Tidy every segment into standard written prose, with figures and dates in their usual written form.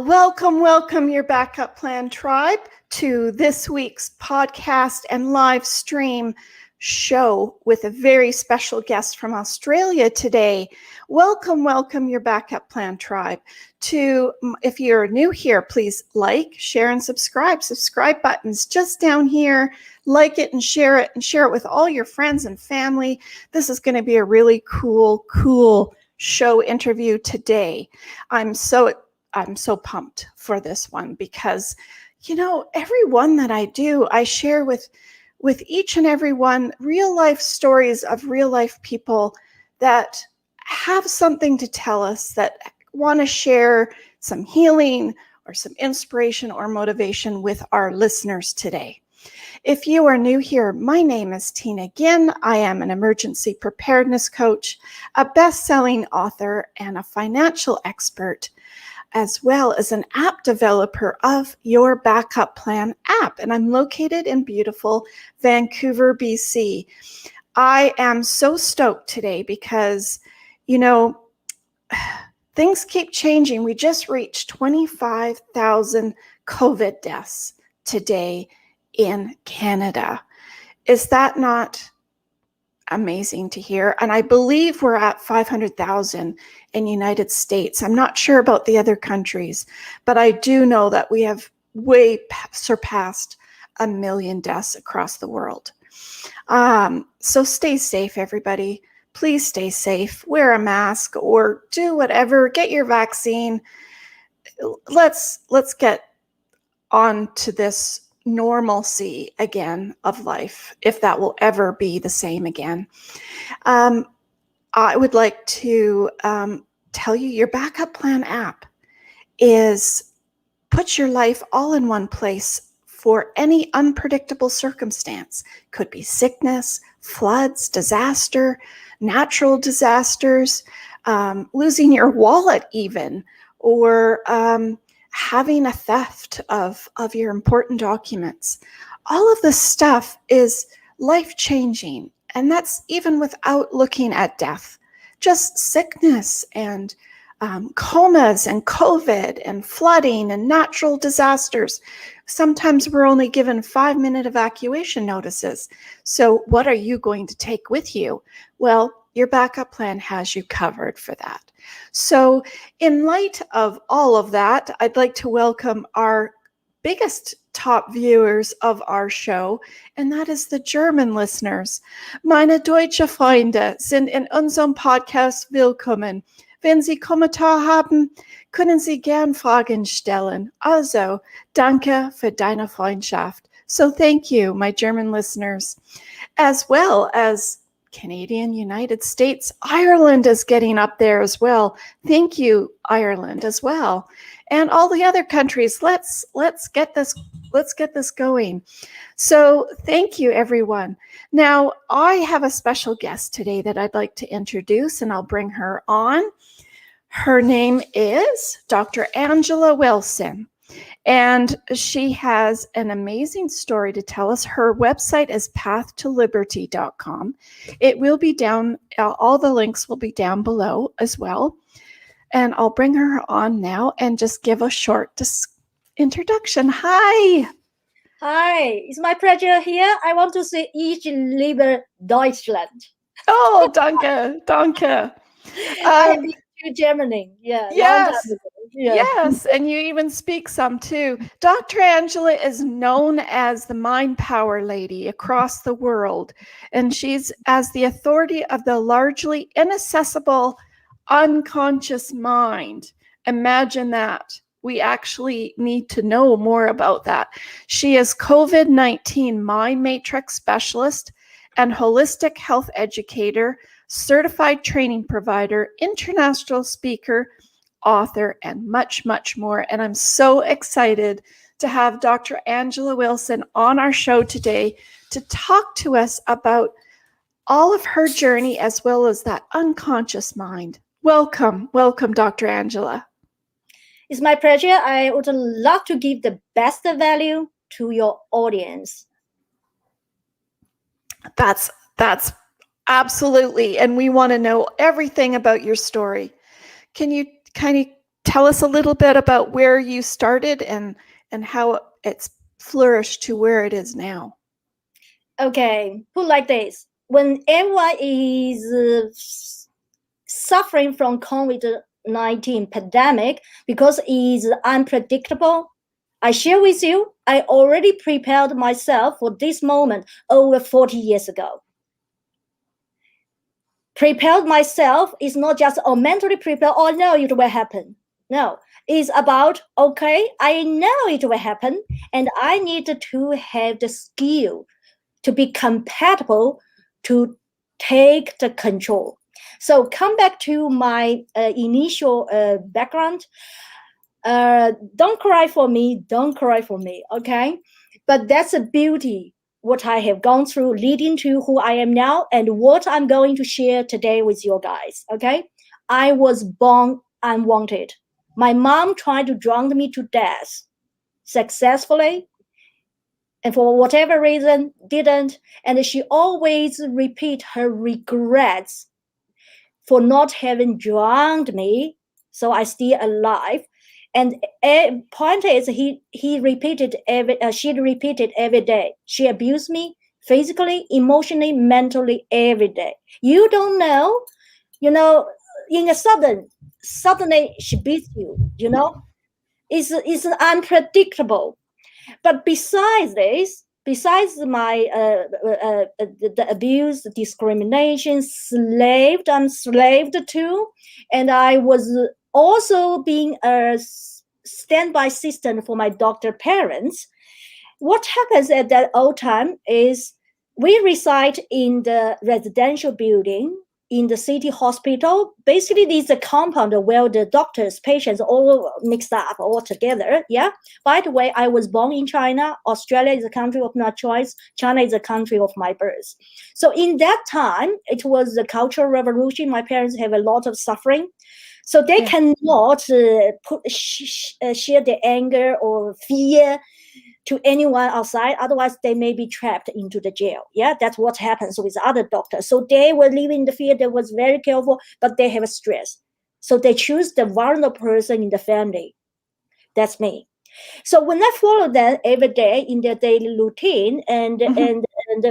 Welcome, your backup plan tribe, to this week's podcast and live stream show with a very special guest from Australia today. Welcome, your backup plan tribe. If you're new here, please like, share, and subscribe. Subscribe buttons just down here. Like it and share it with all your friends and family. This is going to be a really cool show interview today. I'm so pumped for this one because, every one that I do, I share with each and every one real life stories of real life people that have something to tell us, that want to share some healing or some inspiration or motivation with our listeners today. If you are new here, my name is Tina Ginn. I am an emergency preparedness coach, a best-selling author, and a financial expert, as well as an app developer of Your Backup Plan app. And I'm located in beautiful Vancouver, BC. I am so stoked today because, things keep changing. We just reached 25,000 COVID deaths today in Canada. Is that not amazing to hear? And I believe we're at 500,000 in the United States. I'm not sure about the other countries, but I do know that we have way surpassed 1 million deaths across the world. So stay safe, everybody. Please stay safe. Wear a mask or do whatever. Get your vaccine. Let's get on to this normalcy again of life, if that will ever be the same again. I would like to tell you your backup plan app puts your life all in one place for any unpredictable circumstance. Could be sickness, floods, disaster, natural disasters, losing your wallet even, or having a theft of your important documents. All of this stuff is life-changing, and that's even without looking at death. Just sickness and comas and COVID and flooding and natural disasters. Sometimes we're only given 5-minute evacuation notices. So what are you going to take with you? Well, your backup plan has you covered for that. So in light of all of that, I'd like to welcome our biggest top viewers of our show, and that is the German listeners. Meine deutsche Freunde sind in unserem Podcast willkommen. Wenn Sie Kommentar haben, können Sie gern Fragen stellen. Also, danke für deine Freundschaft. So thank you, my German listeners, as well as Canadian, United States. Ireland is getting up there as well. Thank you, Ireland, as well. And all the other countries. Let's get this going. So thank you, everyone. Now, I have a special guest today that I'd like to introduce, and I'll bring her on. Her name is Dr. Angela Wilson, and she has an amazing story to tell us. Her website is pathtoliberty.com. It will be down, all the links will be down below as well. And I'll bring her on now and just give a short introduction. Hi. Hi, it's my pleasure here. I want to say Ich liebe Deutschland. Oh, danke. I've been to Germany. Yeah. Yes. Yes, and you even speak some too. Dr. Angela is known as the mind power lady across the world, and she's as the authority of the largely inaccessible unconscious mind. Imagine that. We actually need to know more about that. She is COVID-19 mind matrix specialist and holistic health educator, certified training provider, international speaker, author, and much more. And I'm so excited to have Dr. Angela Wilson on our show today to talk to us about all of her journey as well as that unconscious mind. Welcome, Dr. Angela. It's my pleasure. I would love to give the best value to your audience. That's absolutely. And we want to know everything about your story. Can you kind of tell us a little bit about where you started and how it's flourished to where it is now. Okay, put like this. When everyone is suffering from COVID-19 pandemic because it's unpredictable, I share with you, I already prepared myself for this moment over 40 years ago. Prepared myself is not just mentally prepare, oh no, it will happen. No, it's about, okay, I know it will happen and I need to have the skill to be compatible to take the control. So come back to my initial background. Don't cry for me, okay? But that's a beauty, what I have gone through leading to who I am now and what I'm going to share today with you guys, okay? I was born unwanted. My mom tried to drown me to death successfully, and for whatever reason didn't, and she always repeat her regrets for not having drowned me so I still alive. And point is she repeated every day. She abused me physically, emotionally, mentally every day. You don't know, in a suddenly she beats you, it's unpredictable. But besides this, besides my the abuse, the discrimination, I'm slaved to, and I was also being a standby assistant for my doctor parents. What happens at that old time is we reside in the residential building in the city hospital. Basically, this is a compound where the doctors, patients all mixed up all together. Yeah. By the way, I was born in China. Australia is a country of my choice. China is a country of my birth. So in that time, it was the Cultural Revolution. My parents have a lot of suffering. So they cannot share their anger or fear to anyone outside, otherwise they may be trapped into the jail. Yeah, that's what happens with other doctors. So they were living in the field, they was very careful, but they have a stress. So they choose the vulnerable person in the family. That's me. So when I follow that every day in their daily routine and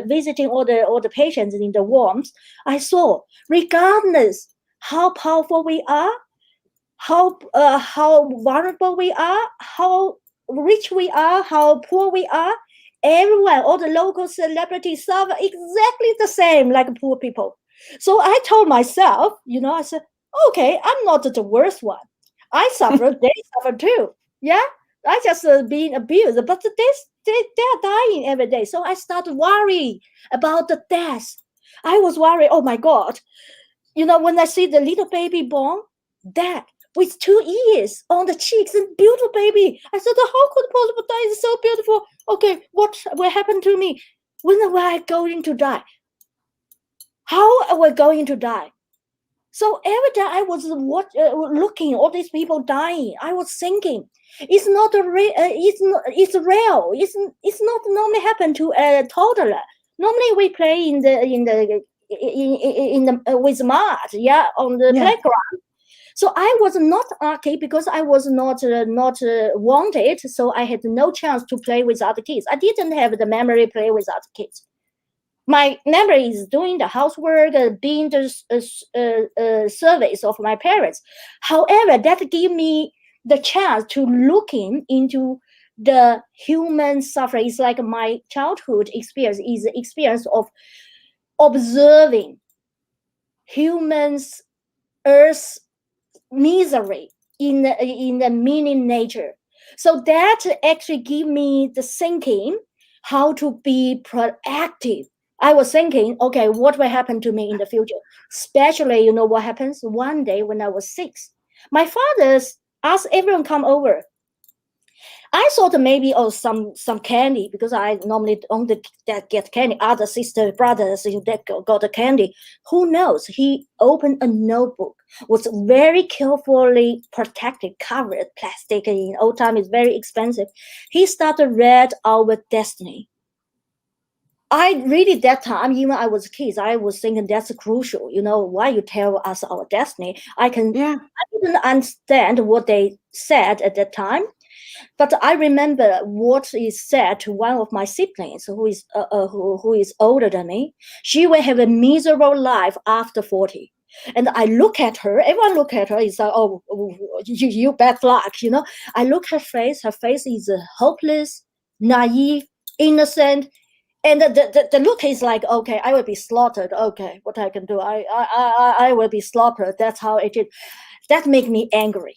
visiting all the patients in the wards, I saw, regardless how powerful we are, how vulnerable we are, how rich we are, how poor we are, everyone, all the local celebrities suffer exactly the same like poor people. So I told myself, I said, okay, I'm not the worst one. I suffer, they suffer too. Yeah, I just being abused, but they're dying every day. So I started worrying about the death. I was worried, oh my God, when I see the little baby born, dead, with 2 ears on the cheeks and beautiful baby. I said, how could possible die? It's so beautiful. Okay, what will happen to me? When am I going to die? How are we going to die? So every day I was looking all these people dying. I was thinking, it's not it's real. It's not normally happen to a toddler. Normally we play in the with mud, on the playground. So I was not lucky because I was not wanted. So I had no chance to play with other kids. I didn't have the memory to play with other kids. My memory is doing the housework, being the service of my parents. However, that gave me the chance to looking into the human suffering. It's like my childhood experience is the experience of observing humans' earth's misery in the meaning nature. So that actually gave me the thinking how to be proactive. I was thinking, okay, what will happen to me in the future? Especially, what happens one day when I was 6. My father asked everyone come over. I thought maybe some candy because I normally don't get candy. Other sisters, brothers, that got the candy. Who knows? He opened a notebook, was very carefully protected, covered, plastic. In old time, it's very expensive. He started read our destiny. I really that time, even I was a kid, I was thinking that's crucial. Why you tell us our destiny? I didn't understand what they said at that time, but I remember what is said to one of my siblings who is older than me. She will have a miserable life after 40. And I look at her, everyone look at her, it's like, oh, you bad luck, I look at her face is hopeless, naive, innocent, and the look is like, okay, I will be slaughtered. Okay, what I can do, I will be slaughtered. That's how it is. That make me angry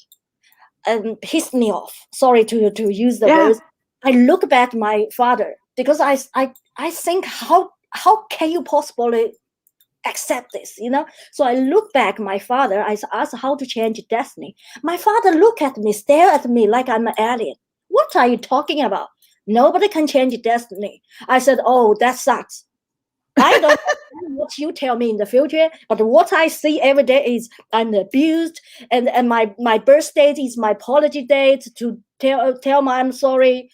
and pissed me off. Sorry to use the words. I look back my father because I think how can you possibly accept this? So I look back my father. I asked how to change destiny. My father look at me, stare at me like I'm an alien. What are you talking about? Nobody can change destiny. I said, oh, that sucks. I don't know what you tell me in the future, but what I see every day is I'm abused, and my birth date is my apology date to tell my I'm sorry,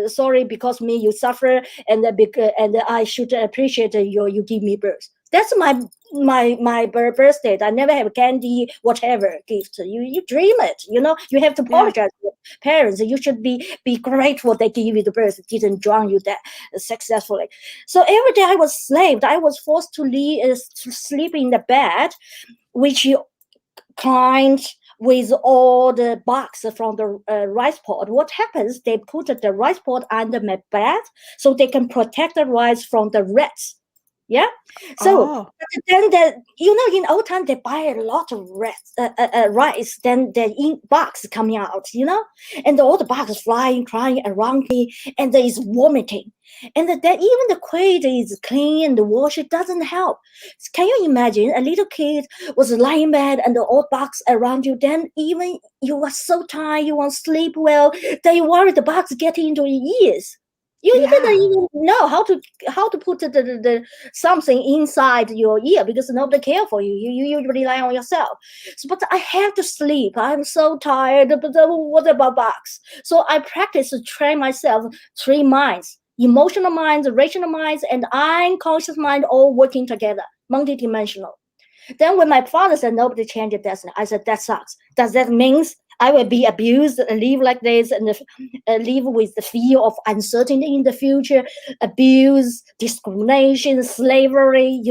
sorry because me you suffer, and I should appreciate you give me birth. That's my birth date. I never have candy, whatever gift. You dream it, You have to apologize to your parents. You should be grateful they give you the birth, didn't drown you that successfully. So every day I was slaved. I was forced to sleep in the bed, which you climbed with all the bugs from the rice pod. What happens? They put the rice pod under my bed so they can protect the rice from the rats. Yeah. So then in old time they buy a lot of rice. Then the bugs coming out, and all the bugs flying, crying around me, and there is vomiting. And then even the crate is clean and the wash, it doesn't help. Can you imagine a little kid was lying in bed and the old bugs around you? Then even you are so tired, you want to sleep well, then you worry the bugs get into your ears. You didn't even know how to put the something inside your ear because nobody care for you. You rely on yourself. But I have to sleep. I'm so tired. But what about bugs? So I practice to train myself 3 minds: emotional minds, rational minds, and unconscious mind all working together, multidimensional. Then when my father said nobody changed destiny, I said that sucks. Does that mean I will be abused, live like this, and live with the fear of uncertainty in the future, abuse, discrimination, slavery?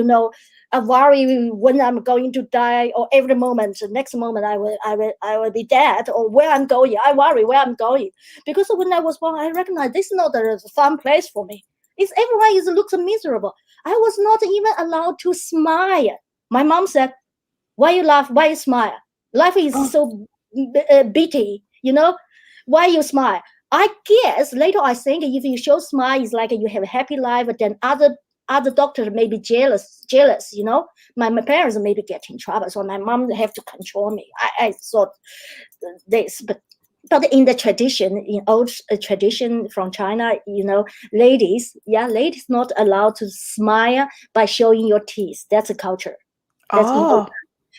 I worry when I'm going to die, or every moment, the next moment I will be dead, or where I'm going. I worry where I'm going because when I was born, I recognized this is not a fun place for me. Everyone looks miserable. I was not even allowed to smile. My mom said, "Why you laugh? Why you smile? Life is so bitty, Why you smile?" I guess later I think if you show smile, it's like you have a happy life. But then other doctors may be jealous. My parents maybe get in trouble, so my mom have to control me. I thought this, but in the tradition, in old tradition from China, ladies not allowed to smile by showing your teeth. That's a culture. That's important.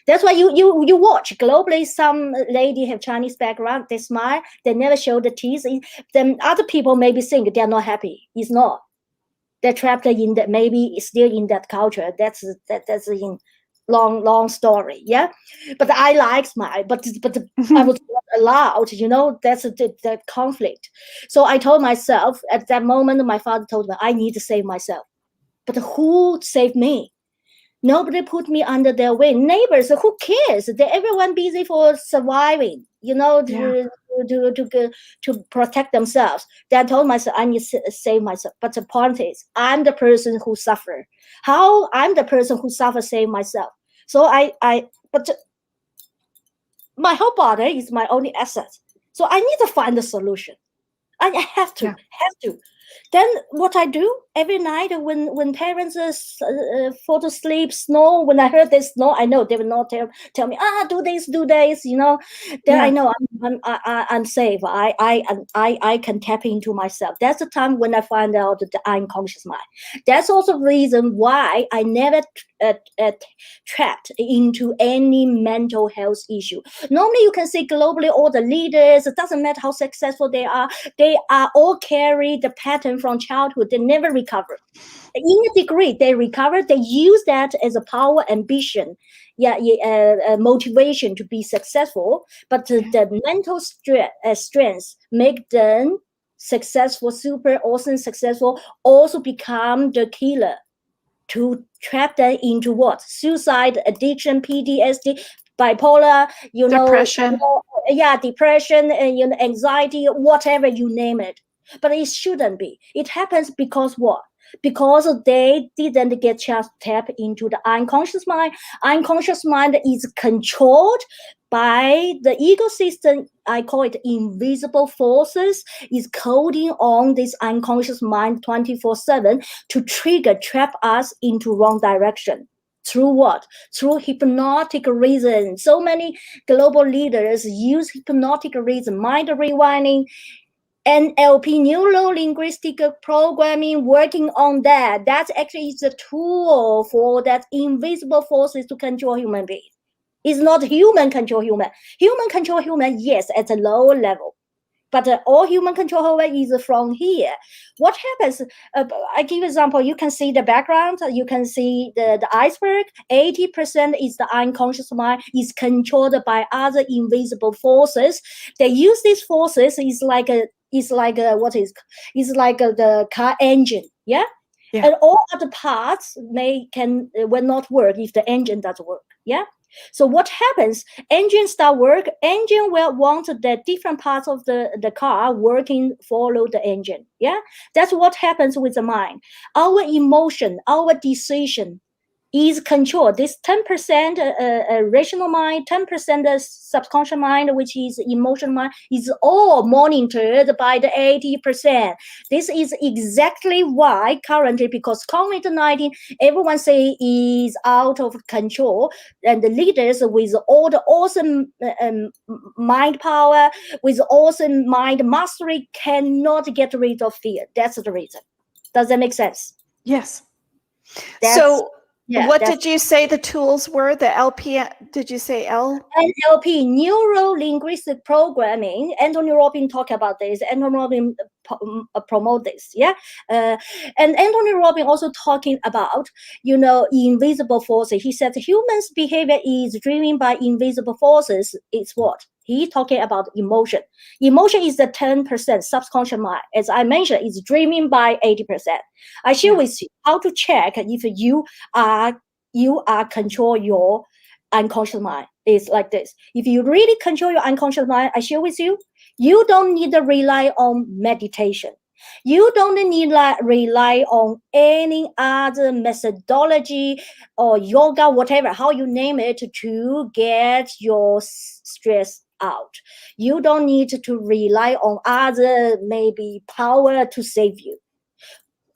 That's why you watch globally. Some lady have Chinese background. They smile. They never show the teeth. Then other people maybe think they're not happy. It's not. They're trapped in that. Maybe it's still in that culture. That's in long story. Yeah, but I like smile. But I was not allowed. That's the conflict. So I told myself at that moment. My father told me I need to save myself. But who saved me? Nobody put me under their wing. Neighbors, who cares? Everyone busy for surviving, to protect themselves. Then I told myself I need to save myself. But the point is, I'm the person who suffer. How I'm the person who suffer, save myself. So but my whole body is my only asset. So I need to find a solution. I have to. Then what I do every night when parents fall to sleep, snore. When I heard they snore, I know they will not tell me do this. Then I know I'm safe. I can tap into myself. That's the time when I find out the unconscious mind. That's also the reason why I never trapped into any mental health issue. Normally, you can see globally all the leaders. It doesn't matter how successful they are all carry the past pattern from childhood, they never recover. In a degree, they recover. They use that as a power, ambition, motivation to be successful. But the mental strength make them successful, super awesome, successful. Also become the killer to trap them into what? Suicide, addiction, PTSD, bipolar, Depression. depression, and anxiety, whatever you name it. But it shouldn't be. It happens because what? Because they didn't get chance to tap into the unconscious mind. Unconscious mind is controlled by the ecosystem. I call it invisible forces, is coding on this unconscious mind 24/7 to trap us into wrong direction. Through what? Through hypnotic reason. So many global leaders use hypnotic reason, mind rewinding, NLP, neuro-linguistic programming, working on that. That actually is a tool for that invisible forces to control human beings. It's not human control human. Human control human, yes, at a lower level. But all human control is from here. What happens? I give example. You can see the background. You can see the iceberg. 80% is the unconscious mind, is controlled by other invisible forces. They use these forces. It's like the car engine. Yeah. And all other parts will not work if the engine doesn't work. Yeah. So what happens? Engine start work. Engine will want the different parts of the car working, follow the engine. Yeah, that's what happens with the mind. Our emotion, our decision is controlled. This 10% rational mind, 10% subconscious mind, which is emotional mind, is all monitored by the 80%. This is exactly why currently, because COVID-19, everyone say is out of control, and the leaders with all the awesome mind power, with awesome mind mastery, cannot get rid of fear. That's the reason. Does that make sense? Yes. What did you say the tools were? The LP, did you say L? NLP, neuro-linguistic programming. Anthony Robbins talk about this. Anthony Robbins promote this. Yeah. And Anthony Robbins also talking about, invisible forces. He said humans' behavior is driven by invisible forces. It's what? He talking about emotion. Emotion is the 10% subconscious mind. As I mentioned, it's driven by 80%. I share with you how to check if you are control your unconscious mind. Is like this. If you really control your unconscious mind, I share with you, you don't need to rely on meditation. You don't need to rely on any other methodology or yoga, whatever, how you name it, to get your stress out. You don't need to rely on other maybe power to save you.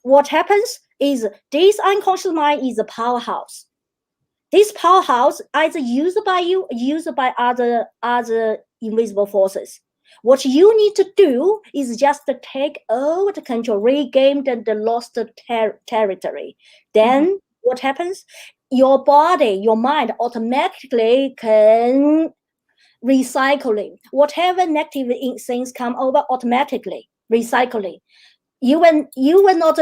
What happens is this unconscious mind is a powerhouse. This powerhouse either used by you, used by other invisible forces. What you need to do is just to take over the control, regain the lost territory. Then what happens? Your body, your mind automatically can recycling. Whatever negative things come over, automatically recycling. You will not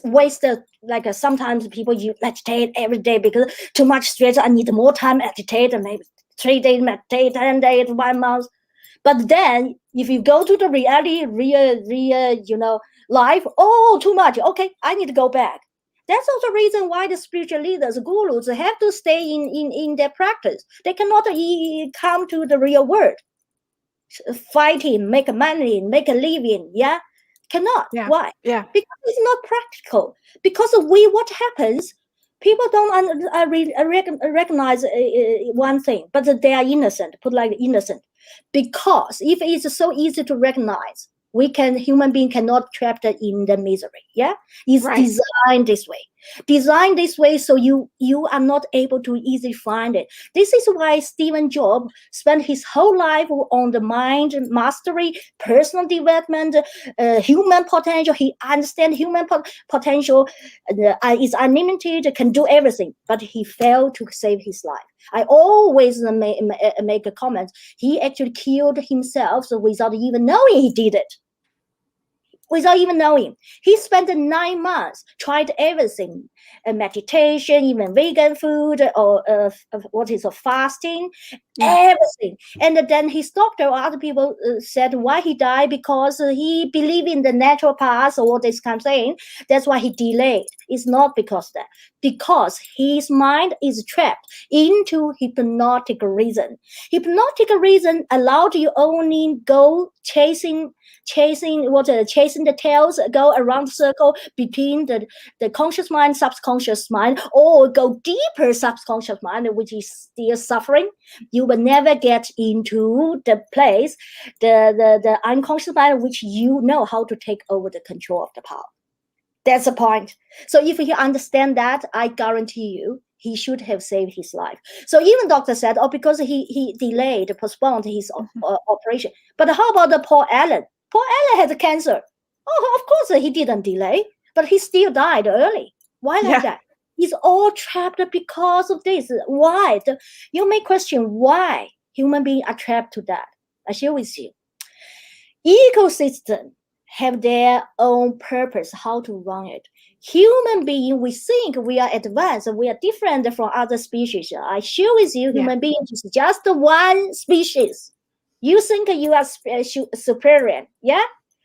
wasted. Like sometimes people meditate every day because too much stress. I need more time meditate, and maybe 3 days meditate, 10 days, 1 month. But then if you go to the reality, real life, too much. Okay, I need to go back. That's also the reason why the spiritual leaders, gurus, have to stay in their practice. They cannot come to the real world, fighting, make money, make a living. Yeah. Cannot. Yeah. Why? Yeah. Because it's not practical. Because what happens, people don't recognize one thing, but they are innocent, put like innocent. Because if it's so easy to recognize, human being cannot trap in the misery. Yeah. It's designed this way. Designed this way so you are not able to easily find it. This is why Stephen Jobs spent his whole life on the mind mastery, personal development, human potential. He understands human potential is unlimited, can do everything, but he failed to save his life. I always make a comment. He actually killed himself without even knowing he did it. without even knowing. He spent 9 months, tried everything, meditation, even vegan food, or fasting, everything. And then his doctor or other people said why he died, because he believed in the natural path or this kind of thing. That's why he delayed. It's not because that. Because his mind is trapped into hypnotic reason. Hypnotic reason allowed you only go chasing the tails, go around the circle between the conscious mind, subconscious mind, or go deeper subconscious mind, which is still suffering. You will never get into the place, the unconscious mind, which you know how to take over the control of the power. That's the point. So if you understand that, I guarantee you, he should have saved his life. So even doctor said, because he delayed, postponed his operation. But how about the Paul Allen? Paul Allen had cancer. Oh, of course he didn't delay, but he still died early. Why like that? He's all trapped because of this. Why? You may question why human beings are trapped to that. I share with you. Ecosystem have their own purpose, how to run it. Human being, we think we are advanced, we are different from other species. I share with you, human beings is just one species. You think you are superior,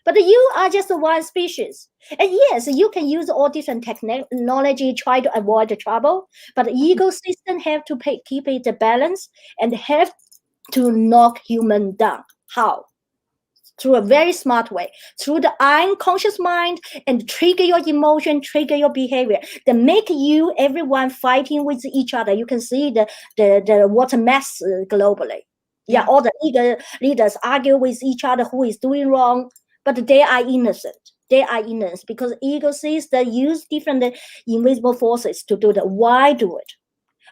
but you are just one species. And yes, you can use all different technology, try to avoid the trouble, but the ecosystem have to keep it balanced and have to knock human down. How? Through a very smart way, through the unconscious mind, and trigger your emotion, trigger your behavior, that make you, everyone fighting with each other. You can see the water mess globally. All the leaders argue with each other who is doing wrong, but they are innocent. They are innocent because ecosystem use different invisible forces to do that. Why do it?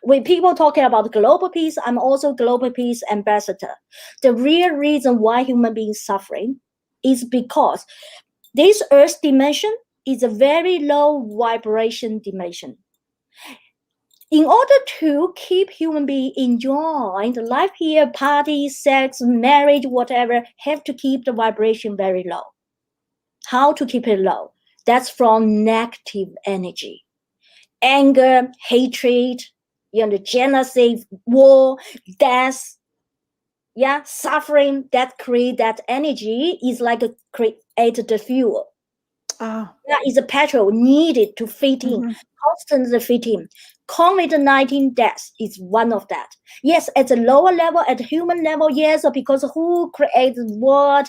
When people talking about global peace, I'm also global peace ambassador. The real reason why human beings suffering is because this earth dimension is a very low vibration dimension. In order to keep human beings enjoying the life here, party, sex, marriage, whatever, have to keep the vibration very low. How to keep it low? That's from negative energy, anger, hatred, genocide, war, death, suffering. That create that energy is like create the fuel. That is a petrol needed to fit in, constantly fit in. COVID-19 death is one of that. Yes, at the lower level, at the human level, yes, because who created what,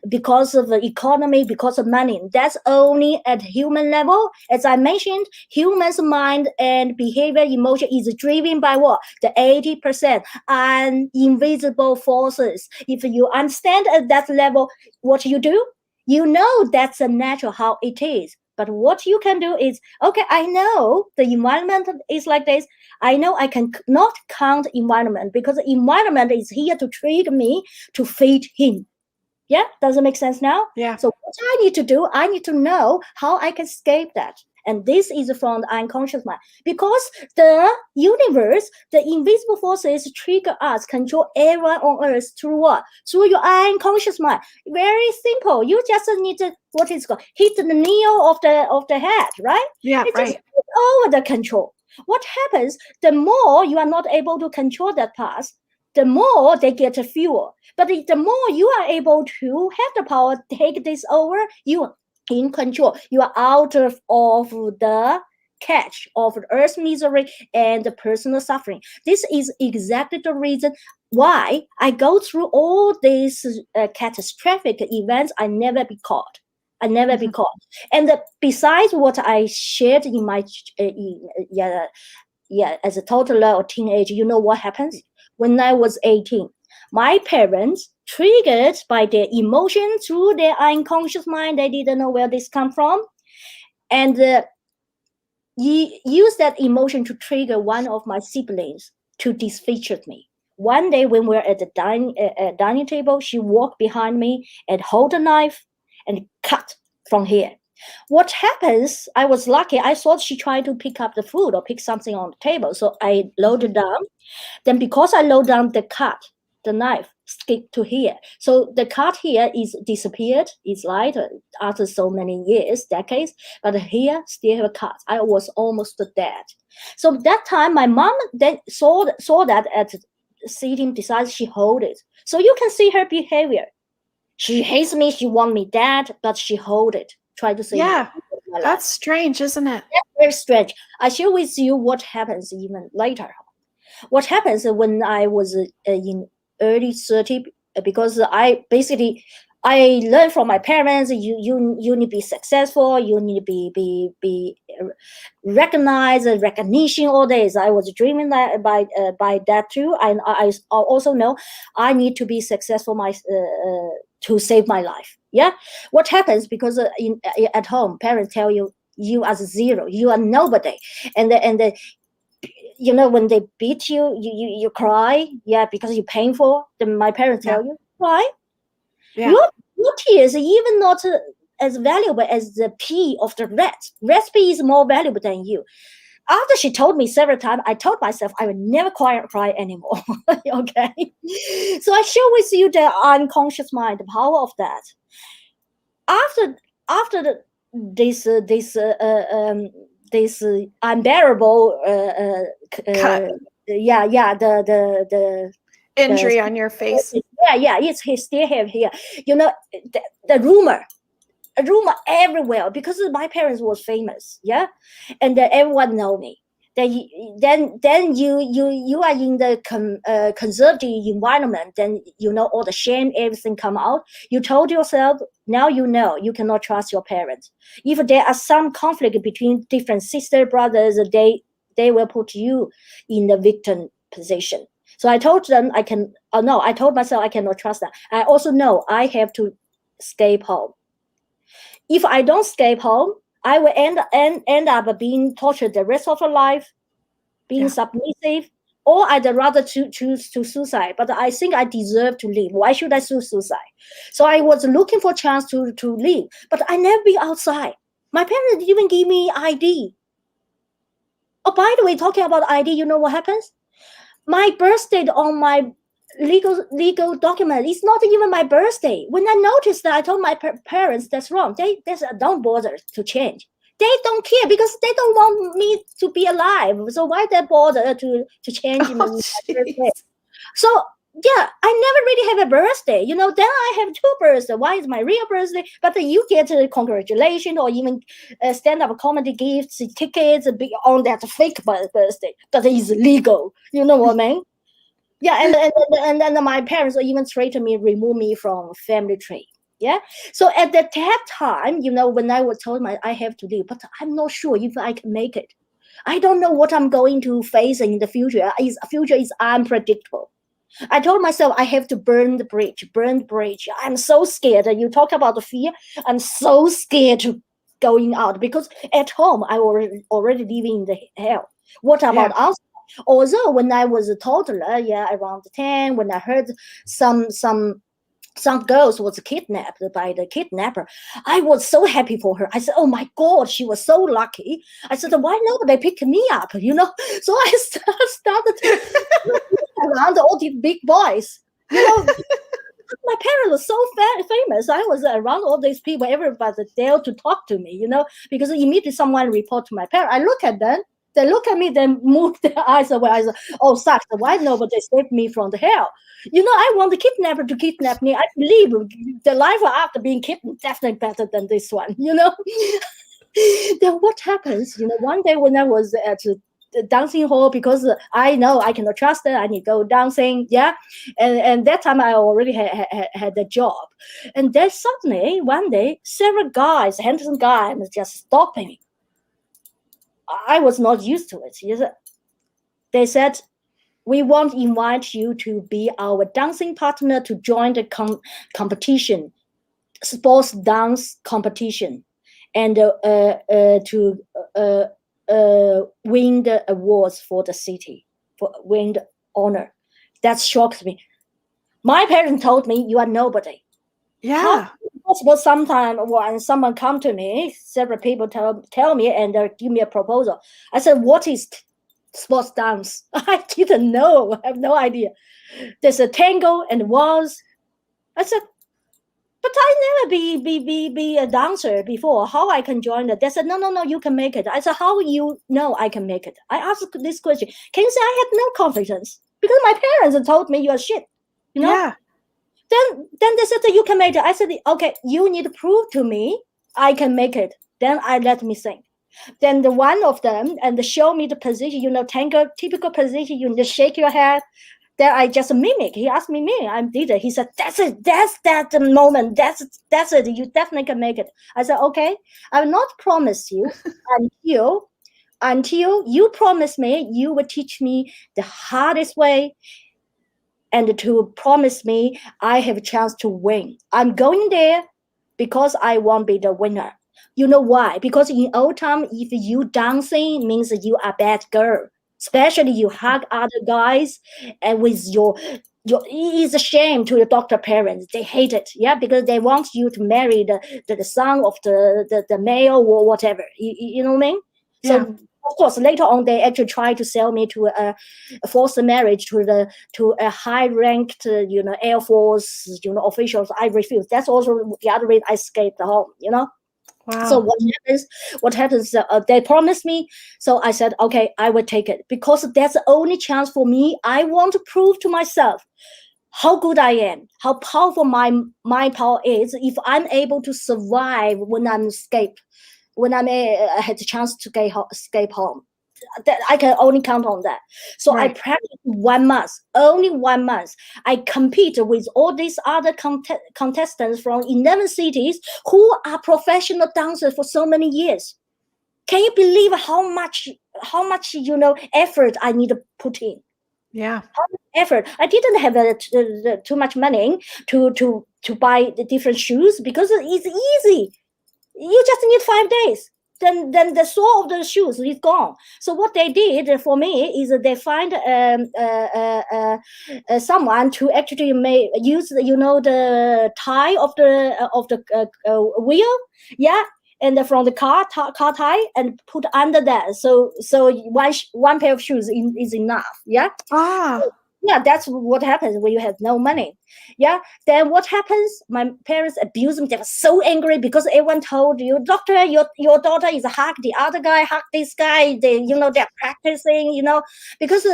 because of the economy, because of money. That's only at human level. As I mentioned, human's mind and behavior, emotion is driven by what? The 80% and invisible forces. If you understand at that level what you do, you know that's a natural how it is. But what you can do is, okay, I know the environment is like this. I know I can not count environment because the environment is here to trigger me to feed him. Yeah, does it make sense now? Yeah. So what I need to do, I need to know how I can escape that. And this is from the unconscious mind. Because the universe, the invisible forces trigger us, control everyone on earth through what? Through your unconscious mind. Very simple. You just need to, what is called, hit the nail of the head, right? Yeah, it's right. Just over the control. What happens, the more you are not able to control that path, the more they get a fuel. But the more you are able to have the power, take this over, you are in control. You are out of the catch of the earth's misery and the personal suffering. This is exactly the reason why I go through all these catastrophic events. I never be caught. I never be caught. And besides what I shared in my as a toddler or teenager, you know what happens? When I was 18, my parents, triggered by their emotion through their unconscious mind, they didn't know where this come from, and used that emotion to trigger one of my siblings to disfigured me. One day when we were at the dining table, she walked behind me and hold a knife and cut from here. What happens, I was lucky, I thought she tried to pick up the food or pick something on the table, so I loaded down. Then because I load down the the knife skip to here. So the cut here is disappeared. It's light after so many years, decades, but here still have a cut. I was almost dead. So that time my mom then saw that at sitting beside, she hold it. So you can see her behavior. She hates me, she want me dead, but she hold it. Try to save Yeah, my life. that's strange, isn't it? That's very strange. I share with you what happens even later. What happens when I was in early 30, because I learned from my parents, you need to be successful, you need to be recognized, recognition, all this. I was dreaming that by that too. And I also know I need to be successful to save my life. Yeah. What happens because at home, parents tell you are zero, you are nobody, and when they beat you, you cry, yeah, because you're painful. Then my parents tell you, why? Yeah. Your tears are even not as valuable as the pee of the rat. Rat's pee is more valuable than you. After she told me several times, I told myself I would never cry anymore. Okay, so I share with you the unconscious mind, the power of that. After this unbearable the injury on your face. it's still have here. The rumor everywhere, because my parents was famous, yeah, and everyone know me. Then you are in the conservative environment. Then all the shame, everything come out. You told yourself, now you cannot trust your parents. If there are some conflict between different sister brothers, they will put you in the victim position. So I told them I told myself I cannot trust them. I also know I have to escape home. If I don't escape home, I will end up being tortured the rest of my life, being submissive, or I'd rather choose to suicide. But I think I deserve to live. Why should I choose suicide? So I was looking for a chance to live, but I never be outside. My parents didn't even give me ID. Oh, by the way, talking about ID, you know what happens? My birthday on my legal document is not even my birthday. When I noticed that, I told my parents that's wrong. They don't bother to change. They don't care because they don't want me to be alive. So why they bother to change my birthday? So yeah, I never really have a birthday. Then I have two birthdays. One is my real birthday, but you get a congratulations or even stand-up comedy gifts, tickets on that fake birthday that is legal. You know what I mean? Yeah, and then my parents even threatened me, remove me from family tree. Yeah. So at that time, when I was told I have to leave, but I'm not sure if I can make it. I don't know what I'm going to face in the future. Future is unpredictable. I told myself I have to burn the bridge. I'm so scared. You talk about the fear. I'm so scared to going out because at home I already living in the hell. What about outside? Although when I was a toddler, around 10, when I heard some girls was kidnapped by the kidnapper, I was so happy for her. I said, oh my God, she was so lucky. I said, why nobody picked me up, So I started around all these big boys, My parents were so famous. I was around all these people, everybody dared to talk to me, because immediately someone report to my parents. I look at them, they look at me, then move their eyes away. I said, oh, sucks. Why nobody saved me from the hell? I want the kidnapper to kidnap me. I believe the life after being kidnapped definitely better than this one, Then what happens? One day when I was at the dancing hall, because I know I cannot trust it, I need to go dancing, and that time I already had a job, and then suddenly one day several guys, handsome guys, just stopping me. I was not used to it. They said, we want to invite you to be our dancing partner to join the competition, sports dance competition, and to win the awards for the city, for win the honor. That shocked me. My parents told me, you are nobody. Yeah. Possible sometime when someone come to me, several people tell me and give me a proposal. I said, what is sports dance. I didn't know. I have no idea. There's a tango and waltz. I said, but I never be a dancer before. How I can join that? They said, no, you can make it. I said, how you know I can make it? I asked this question. Can you say I had no confidence? Because my parents told me you are shit. Yeah. Then they said that you can make it. I said, okay, you need to prove to me I can make it. Then I let me sing. Then the one of them and they show me the position, tango, typical position, you just shake your head. Then I just mimic. He asked me, I did it. He said, that's it. That's that moment. That's it. You definitely can make it. I said, okay, I will not promise you until you promise me you will teach me the hardest way and to promise me I have a chance to win. I'm going there because I want to be the winner. You know why? Because in old time, if you dancing means you are a bad girl. Especially you hug other guys and with your it's a shame to your doctor parents. They hate it, because they want you to marry the son of the male or whatever. You know what I mean? Yeah. So of course later on they actually try to sell me to a forced marriage to a high ranked Air Force officials. I refuse. That's also the other reason I escaped home. Wow. So what happens, they promised me. So I said, okay, I will take it because that's the only chance for me. I want to prove to myself how good I am, how powerful my power is if I'm able to survive when I'm escaped, when I had the chance to escape home. That I can only count on that. So Right. I practiced 1 month, only 1 month. I compete with all these other contestants from 11 cities who are professional dancers for so many years. Can you believe how much effort I need to put in? Yeah. Effort. I didn't have too much money to buy the different shoes because it's easy. You just need 5 days. Then the sole of the shoes is gone. So what they did for me is they find someone to actually use the tie of the wheel, and from the car tie and put under that. So one pair of shoes is enough. Ah. That's what happens when you have no money. Then what happens? My parents abused me. They were so angry because everyone told you, doctor, your daughter is hug the other guy, hug this guy. They're practicing. Because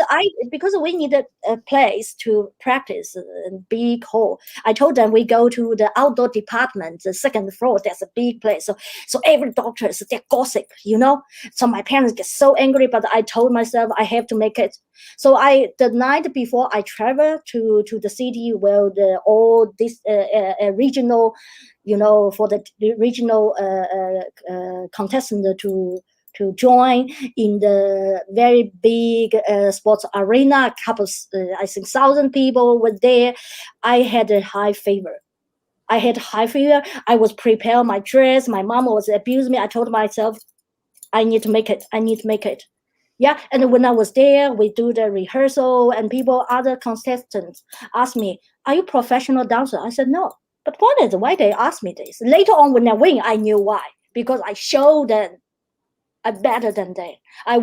we needed a place to practice in big hall. I told them we go to the outdoor department, the second floor. There's a big place. So every doctor is they gossip. So my parents get so angry, but I told myself I have to make it. So the night before I travel to the city where all this regional, for the regional contestant to join in the very big sports arena. A couple, I think 1,000 people were there. I had a high fever. I was prepared my dress. My mom was abusing me. I told myself, I need to make it. And when I was there, we do the rehearsal and other contestants asked me, are you a professional dancer? I said, no. But why they asked me this? Later on when I win, I knew why. Because I showed them I'm better than them. I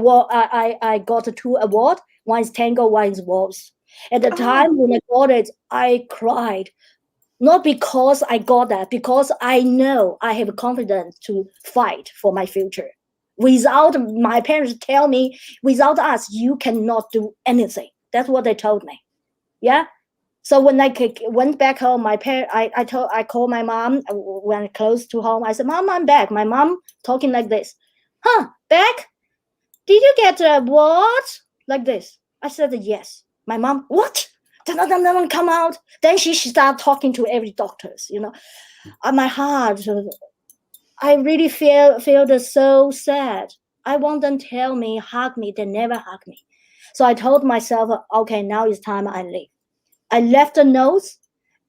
got 2 awards. One is tango, one is waltz. At the time when I got it, I cried. Not because I got that, because I know I have confidence to fight for my future. Without my parents tell me, without us, you cannot do anything. That's what they told me. So when I went back home, I called my mom when close to home. I said, Mom, I'm back. My mom talking like this. Back? Did you get a what? Like this. I said, yes. My mom, what? Then come out. Then she started talking to every doctors, my heart, I really feel so sad. I want them to tell me, hug me. They never hug me. So I told myself, okay, now it's time I leave. I left a note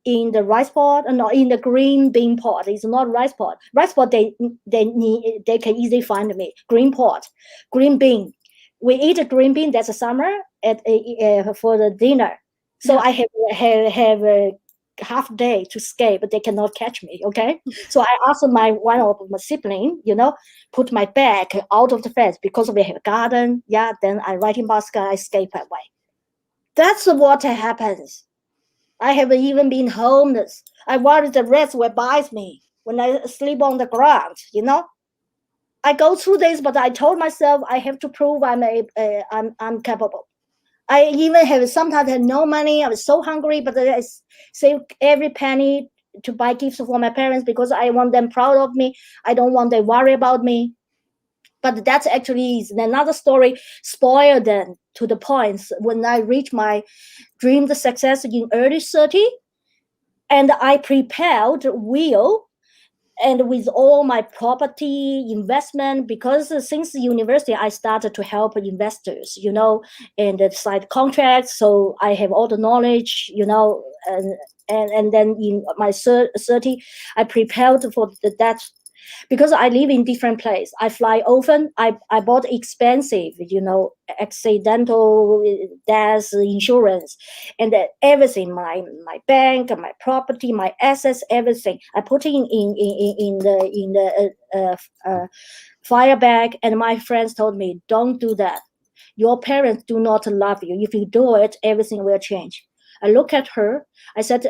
in the rice pot, no, in the green bean pot. It's not rice pot. Rice pot, they can easily find me. Green pot, green bean. We eat a green bean. That's a summer for the dinner. So I have half day to escape, but they cannot catch me. Okay, so I asked one of my sibling, put my bag out of the fence because we have a garden. Yeah, then I ride in basket, I escape that way. That's what happens. I have even been homeless. I worry the rats will bite me when I sleep on the ground. I go through this, but I told myself I have to prove I'm capable. I even have sometimes had no money. I was so hungry, but I save every penny to buy gifts for my parents because I want them proud of me. I don't want them worry about me. But that's actually is another story, spoiled then to the points when I reach my dreamed success in early 30, and I prepared will and with all my property investment, because since university I started to help investors, and sign contracts, so I have all the knowledge, and then in my 30 I prepared for that. Because I live in different place, I fly often. I bought expensive, accidental death insurance, and everything. My bank, my property, my assets, everything. I put in the fire bag. And my friends told me, don't do that. Your parents do not love you. If you do it, everything will change. I look at her. I said,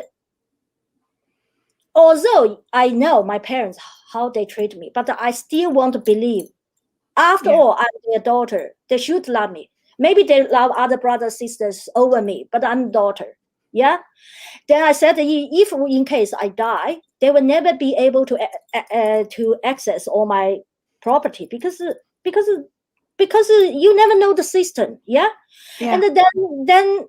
although I know my parents, how they treat me, but I still want to believe. After all, I'm their daughter. They should love me. Maybe they love other brothers, sisters over me, but I'm daughter. Yeah. Then I said, if in case I die, they will never be able to access all my property because you never know the system. Yeah. And then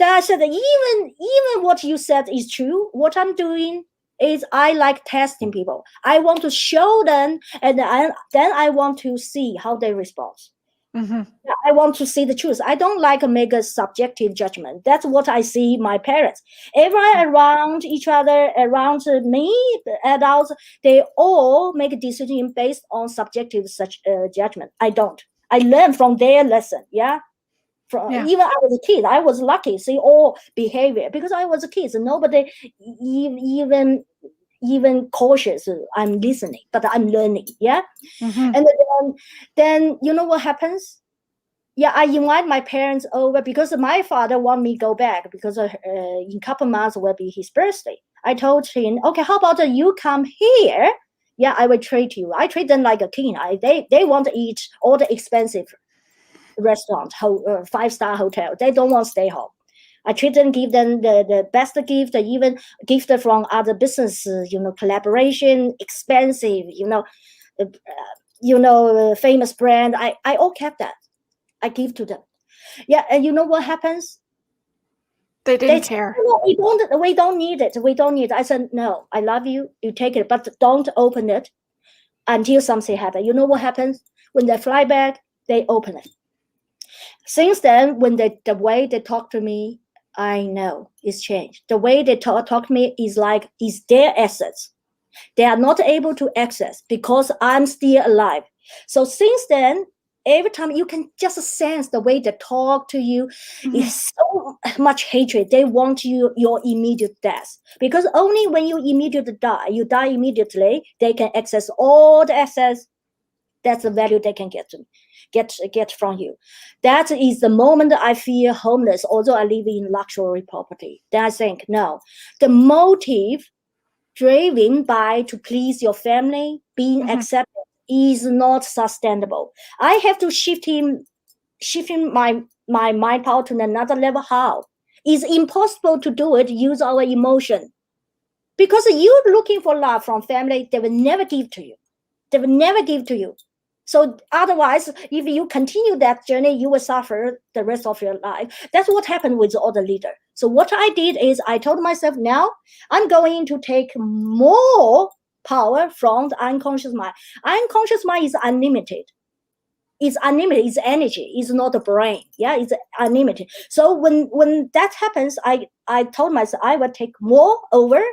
I said, even what you said is true. What I'm doing is I like testing people. I want to show them, and then I want to see how they respond. Mm-hmm. I want to see the truth. I don't like to make a subjective judgment. That's what I see my parents. Everyone around each other, around me, the adults, they all make a decision based on subjective judgment. I don't. I learn from their lesson. Yeah. Even I was a kid, I was lucky see all behavior because I was a kid. So nobody even cautious. I'm listening, but I'm learning. Yeah. Mm-hmm. And then you know what happens? Yeah, I invite my parents over because my father want me go back because in a couple months will be his birthday. I told him, okay, how about you come here? Yeah, I will treat you. I treat them like a king. They want to eat all the expensive restaurant, 5-star hotel. They don't want to stay home. I treat them, give them the best gift, even gift from other businesses, collaboration, expensive, famous brand. I all kept that. I give to them. Yeah, and you know what happens? They didn't care. No, we don't need it. We don't need it. I said, no, I love you. You take it, but don't open it until something happens. You know what happens? When they fly back, they open it. Since then, when the way they talk to me, I know it's changed. The way they talk to me is their assets. They are not able to access because I'm still alive. So since then, every time you can just sense the way they talk to you is so much hatred. They want your immediate death because only when you die immediately, they can access all the assets. That's the value they can get from you. That is the moment I feel homeless, although I live in luxury property. Then I think, no, the motive driven by to please your family, being accepted is not sustainable. I have to shifting my mind power to another level. How? It's impossible to do it, use our emotion. Because you're looking for love from family, they will never give to you. They will never give to you. So otherwise, if you continue that journey, you will suffer the rest of your life. That's what happened with all the leaders. So what I did is I told myself, now I'm going to take more power from the unconscious mind. Unconscious mind is unlimited. It's unlimited. It's energy. It's not a brain. Yeah, it's unlimited. So when that happens, I told myself I will take more over.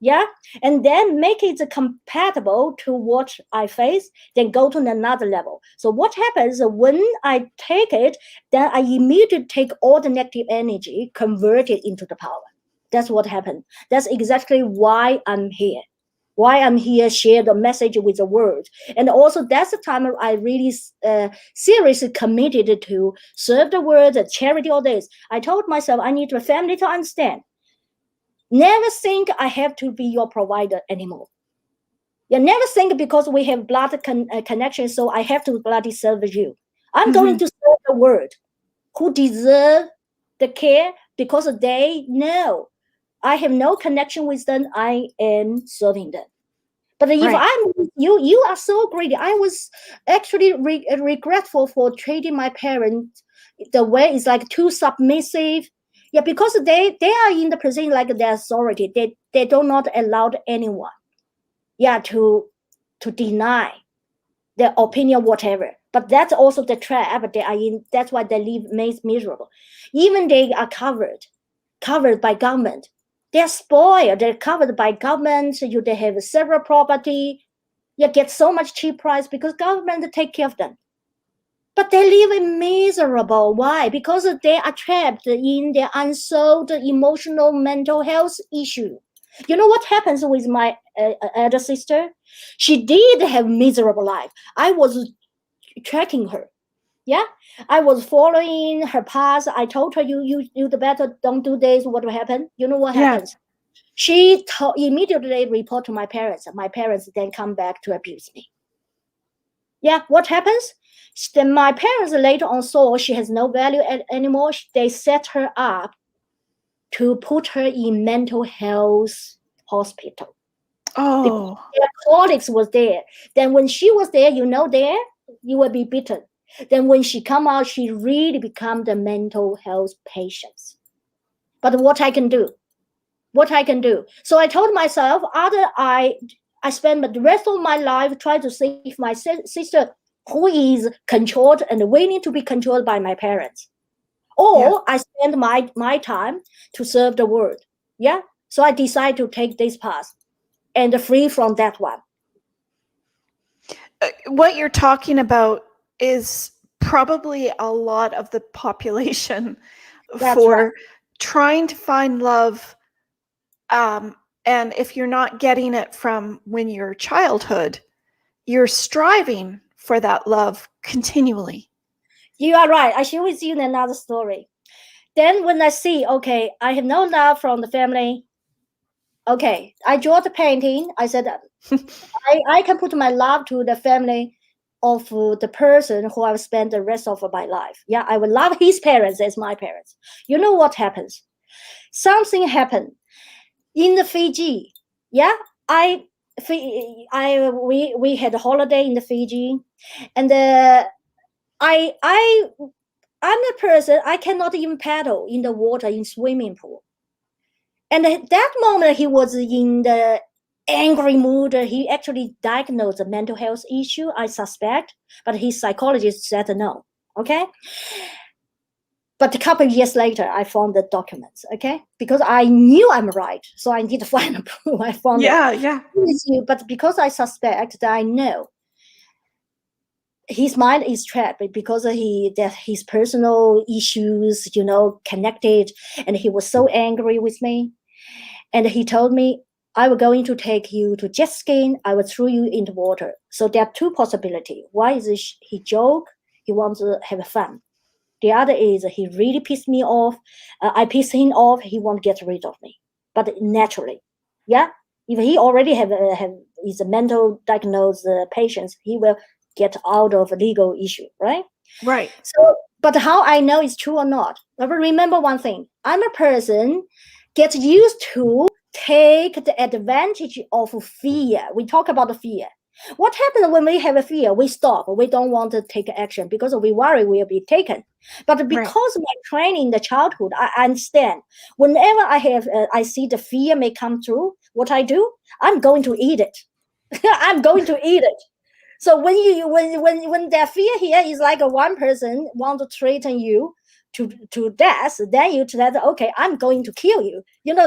Yeah, and then make it compatible to what I face, then go to another level. So what happens when I take it, then I immediately take all the negative energy, convert it into the power. That's what happened. That's exactly why I'm here. Why I'm here, share the message with the world. And also that's the time I really seriously committed to serve the world, the charity, all this. I told myself I need the family to understand. Never think I have to be your provider anymore. You never think because we have blood connection, so I have to bloody serve you. I'm going to serve the world who deserve the care because they know I have no connection with them. I am serving them. But if Right. I'm with you, you are so greedy. I was actually regretful for treating my parents the way it's like too submissive. Yeah, because they are in the position like the authority. They do not allow anyone, to deny their opinion, whatever. But that's also the trap they are in. That's why they live miserable. Even they are covered by government. They're spoiled. They're covered by government. They have several property. You get so much cheap price because government take care of them. But they live in miserable. Why? Because they are trapped in their unsolved emotional mental health issue. You know what happens with my elder sister? She did have miserable life. I was tracking her. Yeah, I was following her path. I told her, you the better don't do this. What will happen? You know what happens? She immediately report to my parents. My parents then come back to abuse me. Yeah, what happens? Then my parents later on saw she has no value anymore. They set her up to put her in mental health hospital. Oh. Because their colleagues was there. Then when she was there, there, you will be beaten. Then when she come out, she really become the mental health patients. But what I can do? So I told myself, either I spend the rest of my life trying to save my sister who is controlled and willing to be controlled by my parents, or I spend my time to serve the world. Yeah. So I decided to take this path and free from that one. What you're talking about is probably a lot of the population for trying to find love. And if you're not getting it from when you're childhood, you're striving for that love continually. You are right. I share with you another story. Then when I see, okay, I have no love from the family. Okay, I draw the painting. I said, I can put my love to the family of the person who I've spent the rest of my life. Yeah, I will love his parents as my parents. You know what happens? Something happened in the Fiji. Yeah, we had a holiday in the Fiji, and I'm a person, I cannot even paddle in the water in swimming pool. And at that moment, he was in the angry mood. He actually diagnosed a mental health issue, I suspect, but his psychologist said no. Okay. But a couple of years later, I found the documents. Okay. Because I knew I'm right. So I need to find a proof. I found it. But because I suspect that I know his mind is trapped because his personal issues, connected, and he was so angry with me. And he told me, I will going to take you to jet skiing. I will throw you into water. So there are two possibilities. One is he joke, he wants to have fun. The other is he really pissed me off. I pissed him off. He won't get rid of me. But naturally, yeah. If he already is a mental diagnosed patient, he will get out of a legal issue, right? Right. So, but how I know it's true or not? But remember one thing: I'm a person gets used to take the advantage of fear. We talk about the fear. What happens when we have a fear? We stop. We don't want to take action because we worry we'll be taken. But because of my training in the childhood, I understand. Whenever I see the fear may come through, what I do, I'm going to eat it. I'm going to eat it. So when that fear here is like a one person want to threaten you to death, then you tell them, okay, I'm going to kill you.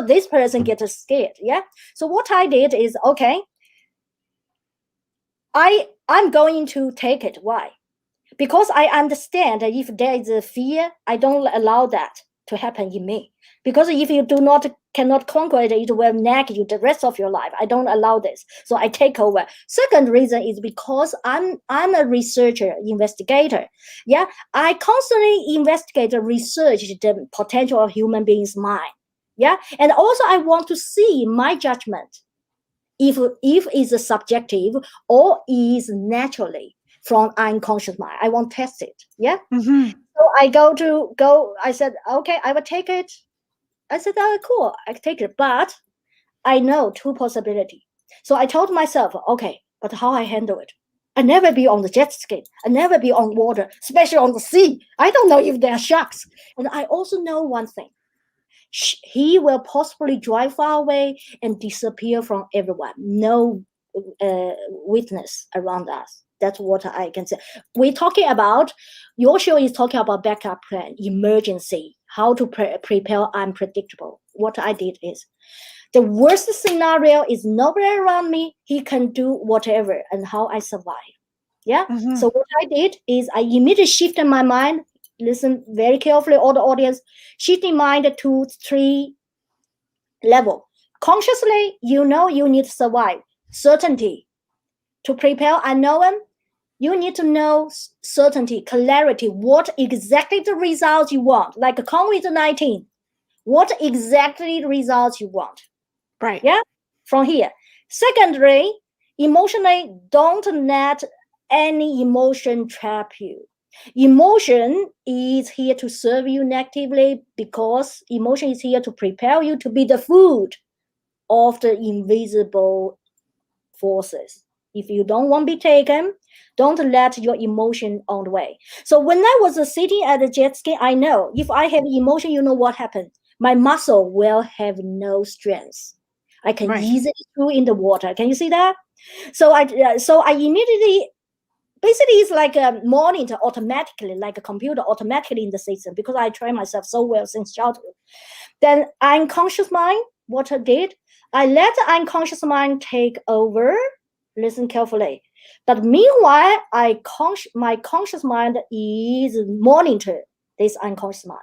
This person gets scared. Yeah. So what I did is, okay, I'm going to take it. Why? Because I understand that if there is a fear, I don't allow that to happen in me. Because if you do not cannot conquer it, it will nag you the rest of your life. I don't allow this. So I take over. Second reason is because I'm a researcher, investigator. Yeah, I constantly investigate and research the potential of human beings' mind. Yeah, and also I want to see my judgment if it's subjective or is naturally from unconscious mind. I want to test it. Yeah. Mm-hmm. So I said, okay, I will take it. I said, oh, cool, I take it. But I know two possibilities. So I told myself, okay, but how I handle it? I never be on the jet ski. I never be on water, especially on the sea. I don't know if there are sharks. And I also know one thing. He will possibly drive far away and disappear from everyone. No witness around us. That's what I can say. We're talking about, your show is talking about backup plan, emergency, how to prepare unpredictable. What I did is, the worst scenario is nobody around me. He can do whatever, and how I survive. Yeah. Mm-hmm. So what I did is I immediately shifted my mind. Listen very carefully, all the audience. Shifting mind to 3 level. Consciously, you know you need to survive. Certainty. To prepare unknown, you need to know certainty, clarity, what exactly the results you want. Like COVID-19, what exactly the results you want. Right. Yeah, from here. Secondly, emotionally, don't let any emotion trap you. Emotion is here to serve you negatively, because emotion is here to prepare you to be the food of the invisible forces. If you don't want to be taken, don't let your emotion on the way. So when I was sitting at the jet ski, I know if I have emotion, you know what happened? My muscle will have no strength. I can Right. easily throw in the water. Can you see that? So I immediately, basically it's like a monitor automatically, like a computer automatically in the system, because I train myself so well since childhood. Then unconscious mind, what I did, I let the unconscious mind take over. Listen carefully. But meanwhile, my conscious mind is monitor this unconscious mind.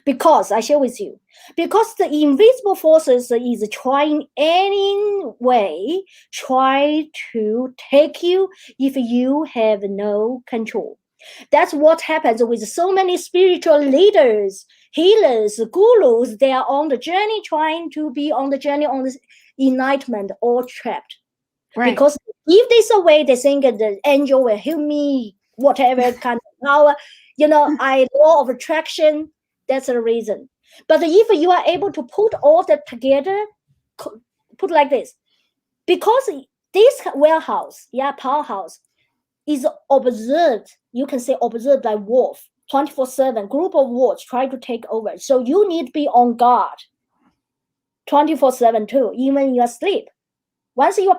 Because I share with you, because the invisible forces is trying any way, try to take you if you have no control. That's what happens with so many spiritual leaders, healers, gurus. They are on the journey, trying to be on the journey on this enlightenment, or trapped. Right. Because if this away, they think that the angel will heal me, whatever kind of power. I law of attraction. That's the reason. But if you are able to put all that together, put like this, because this warehouse, powerhouse, is observed. You can say observed by wolf, 24/7 group of wolves try to take over. So you need to be on guard 24/7 too, even in your sleep. Once you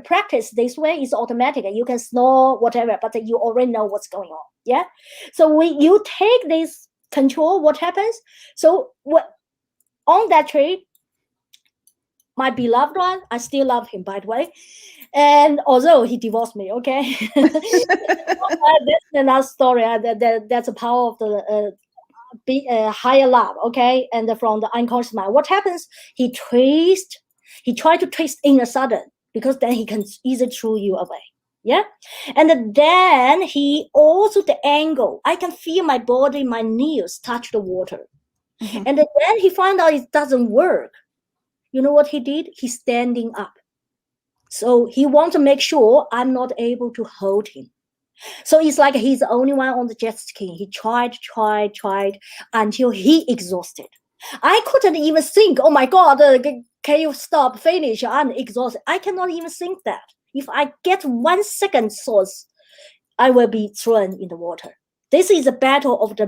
practice this way, it's automatic. You can snore, whatever, but you already know what's going on. Yeah. So when you take this control, what happens? So on that trip, my beloved one, I still love him, by the way. And although he divorced me, okay, that's another story. That's the power of the higher love, okay, and from the unconscious mind. What happens? He tried to twist in a sudden, because then he can easily throw you away. Yeah. And then he also, the angle, I can feel my body, my knees touch the water. Mm-hmm. And then he found out it doesn't work. You know what he did? He's standing up. So he wants to make sure I'm not able to hold him. So it's like he's the only one on the jet ski. He tried until he exhausted. I couldn't even think, oh my God, can you stop, finish? I'm exhausted. I cannot even think that. If I get 1 second source, I will be thrown in the water. This is a battle of the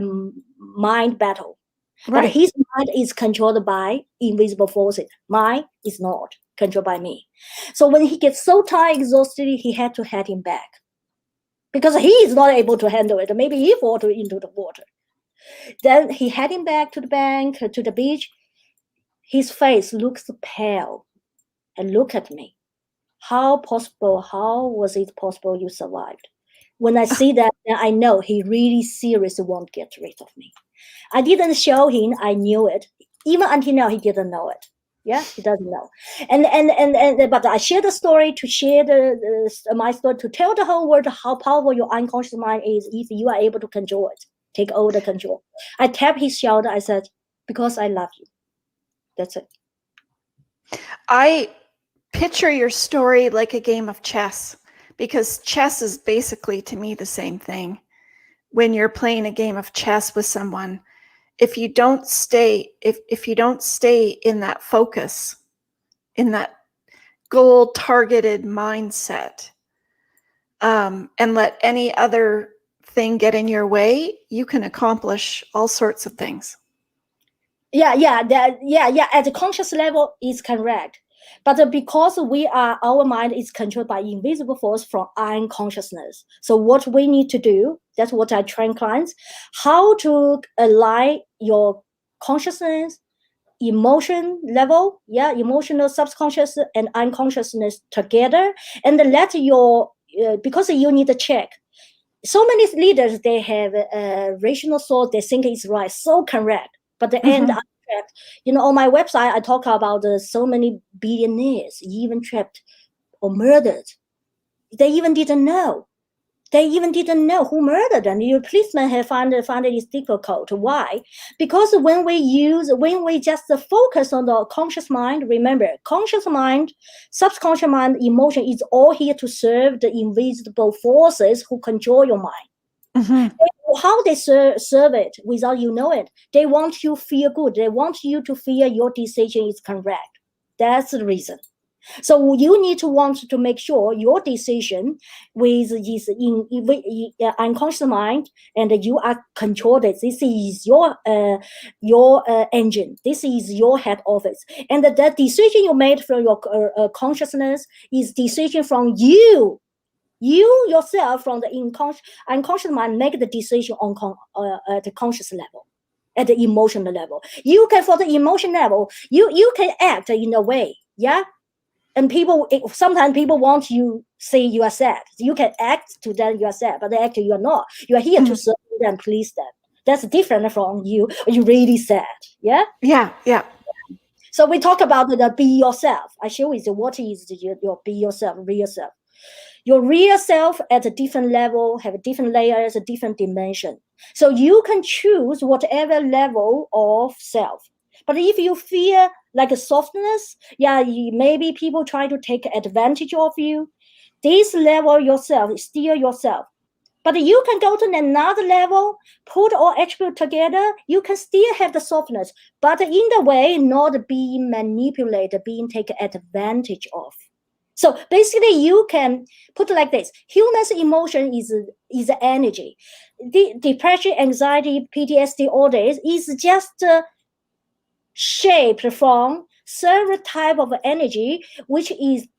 mind battle. Right. But his mind is controlled by invisible forces. Mine is not controlled by me. So when he gets so tired, exhausted, he had to head him back, because he is not able to handle it. Maybe he fall into the water. Then he had him back to the bank, to the beach. His face looks pale and look at me. How was it possible you survived? When I see that, then I know he really seriously won't get rid of me. I didn't show him, I knew it. Even until now, he didn't know it. Yeah, he doesn't know. But I share the story to share my story to tell the whole world how powerful your unconscious mind is if you are able to control it, take over the control. I tapped his shoulder. I said, because I love you. That's it. I picture your story like a game of chess, because chess is basically, to me, the same thing. When you're playing a game of chess with someone, if you don't stay in that focus, in that goal targeted mindset, and let any other thing get in your way, you can accomplish all sorts of things. At the conscious level is correct, but because our mind is controlled by invisible force from unconsciousness. So what we need to do, that's what I train clients, how to align your consciousness, emotion level, emotional subconscious and unconsciousness together, and let your because you need to check. So many leaders, they have a rational thought, they think it's right, so correct, but the end are trapped. On my website, I talk about so many billionaires even trapped or murdered. They even didn't know. Who murdered them. Your policemen have found it difficult. Why? Because when we just focus on the conscious mind, remember, conscious mind, subconscious mind, emotion is all here to serve the invisible forces who control your mind. How they serve it without you know it? They want you to feel good. They want you to feel your decision is correct. That's the reason. So you need to want to make sure your decision with this unconscious mind, and you are controlled. This is your engine. This is your head office, and that decision you made from your consciousness is decision from you. You yourself, from the unconscious mind, make the decision on at the conscious level, at the emotional level. You can, for the emotion level, you can act in a way, and sometimes people want you say you are sad. You can act to them you are sad, but actually you are not. You are here to serve them, please them. That's different from you. You really sad. Yeah. So we talk about the be yourself. I show you what is your be yourself, real self. Your real self at a different level, have different layers, a different dimension. So you can choose whatever level of self. But if you feel like a softness, maybe people try to take advantage of you. This level yourself is still yourself. But you can go to another level, put all attributes together, you can still have the softness, but in the way not being manipulated, being taken advantage of. So basically, you can put it like this: human's emotion is energy. Depression, anxiety, PTSD, all this is just shaped from certain type of energy, which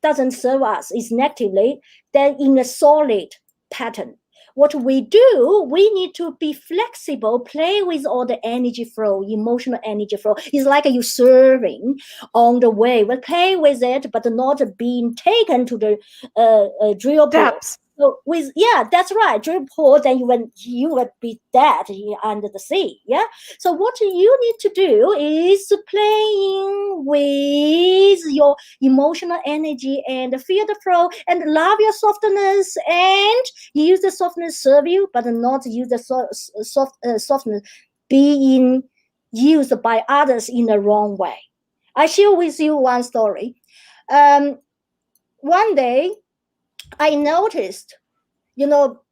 doesn't serve us, is negatively, then in a solid pattern. What we do, we need to be flexible, play with all the energy flow, emotional energy flow. It's like you serving on the way. We play with it, but not being taken to the drill bit. So that's right. Drill pool, then you would be dead under the sea. Yeah. So what you need to do is playing with your emotional energy and feel the flow and love your softness, and use the softness serve you, but not use the softness being used by others in the wrong way. I share with you one story. One day I noticed,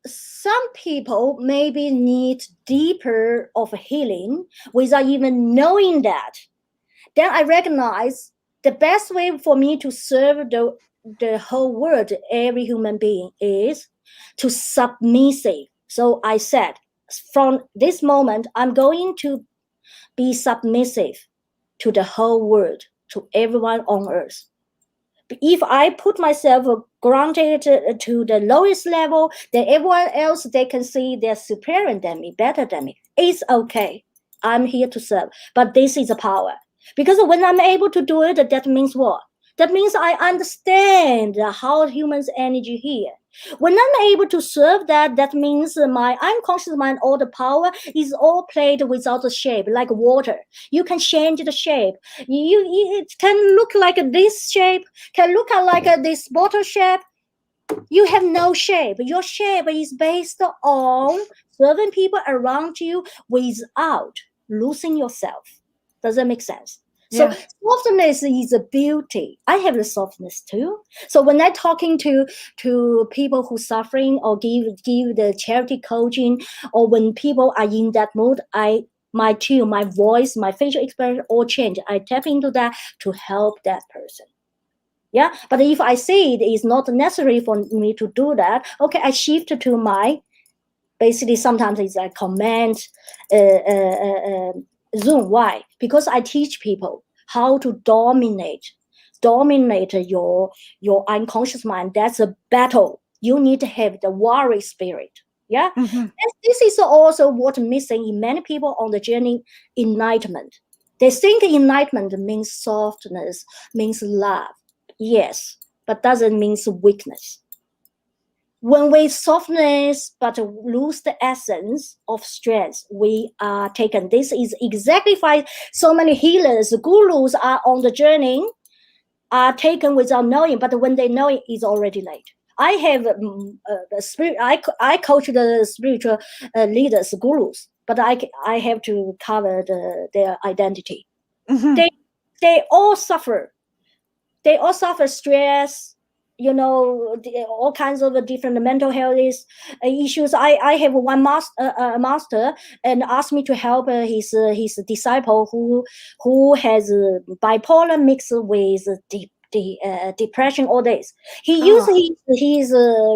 some people maybe need deeper of healing without even knowing that. Then I recognize the best way for me to serve the whole world, every human being, is to submissive. So I said, from this moment, I'm going to be submissive to the whole world, to everyone on earth. If I put myself granted to the lowest level, then everyone else, they can see they're superior than me, better than me. It's okay. I'm here to serve. But this is a power. Because when I'm able to do it, that means what? That means I understand how humans' energy here. When I'm able to serve that, that means my unconscious mind, all the power is all played without a shape, like water. You can change the shape. It can look like this shape, can look like this bottle shape. You have no shape. Your shape is based on serving people around you without losing yourself. Does that make sense? So Yeah. softness is a beauty. I have the softness too. So when I talking to people who suffering or give the charity coaching, or when people are in that mood, my tune, my voice, my facial expression all change. I tap into that to help that person. Yeah, but if I see it is not necessary for me to do that, okay, I shift to my, basically sometimes it's a command zoom. Why? Because I teach people how to dominate your unconscious mind. That's a battle. You need to have the warrior spirit. Yeah, Mhm. this is also what missing in many people on the journey enlightenment. They think enlightenment means softness, means love. Yes, but doesn't mean weakness. When we softness but lose the essence of strength, we are taken. This is exactly why so many healers, gurus are on the journey, are taken without knowing, but when they know it, it's already late. I have the spirit. I coach the spiritual leaders, gurus, but I have to cover their identity. Mhm. They all suffer. They all suffer stress, all kinds of different mental health issues. I have one master and asked me to help his disciple who has bipolar mixed with depression all days. He used Oh. his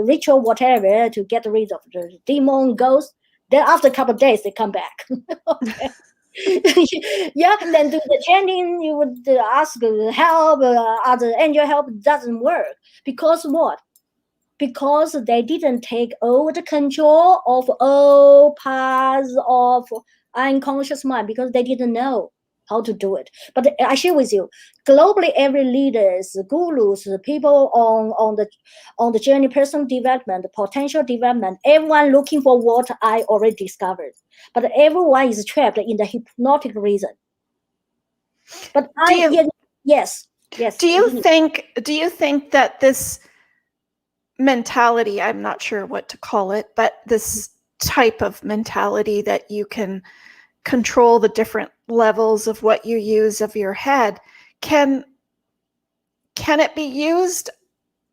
ritual whatever to get rid of the demon ghost. Then after a couple of days they come back. Okay. Yeah, then do the chanting, you would ask help, other angel help, doesn't work. Because what? Because they didn't take all the control of all parts of unconscious mind, because they didn't know how to do it. But I share with you, globally, every leaders, gurus, people on the journey, personal development, potential development, everyone looking for what I already discovered. But everyone is trapped in the hypnotic reason. But Do you yes. do you think that this mentality, I'm not sure what to call it, but this type of mentality that you can control the different levels of what you use of your head, can it be used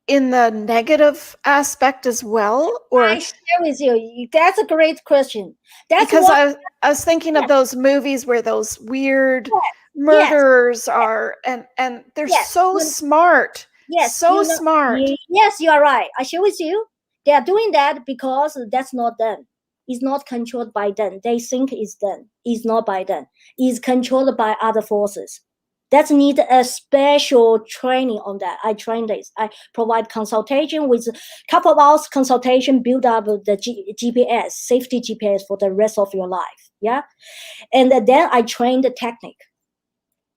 in the negative aspect as well? I Or share with you. That's a great question. That's because what. I was thinking of Yes, those movies where those weird yes, murderers are, and they're yes. so smart, Yes, so smart. yes, you are right. I share with you. They are doing that because that's not them. It's not controlled by them. They think it's them. It's not by them. It's controlled by other forces. That need a special training on that. I train this. I provide consultation with a couple of hours consultation, build up the GPS, safety GPS for the rest of your life. Yeah. And then I train the technique.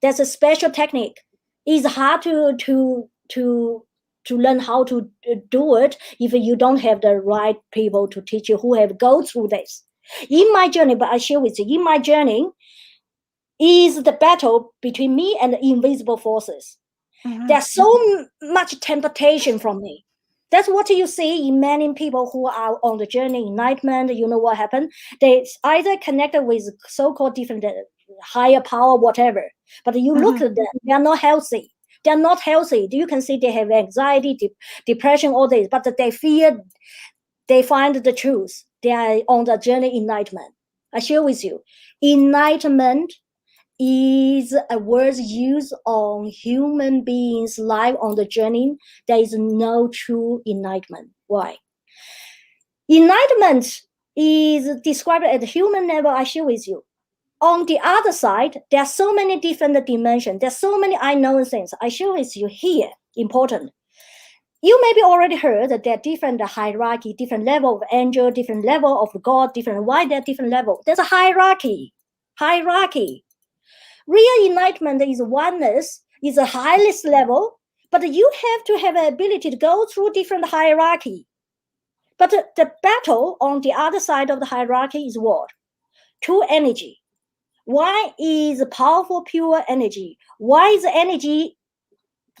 That's a special technique. It's hard to learn how to do it if you don't have the right people to teach you who have go through this. In my journey, but I share with you, in my journey is the battle between me and the invisible forces. Mhm. There's so much temptation from me. That's what you see in many people who are on the journey enlightenment. You know what happened? They either connected with so-called different higher power, whatever. But you look Mhm. at them, they are not healthy. They are not healthy. You can see they have anxiety, depression, all this, but they fear, they find the truth. They are on the journey enlightenment. I share with you. Enlightenment is a word used on human beings' life on the journey. There is no true enlightenment. Why? Enlightenment is described at the human level. I share with you. On the other side, there are so many different dimensions. There are so many unknown things. I share with you here. Important. You maybe already heard that there are different hierarchy, different level of angel, different level of God, different why there are different level. There's a hierarchy. Hierarchy. Real enlightenment is oneness, is the highest level, But you have to have an ability to go through different hierarchy. But the battle on the other side of the hierarchy is what? True energy. Why is powerful, pure energy? Why is energy?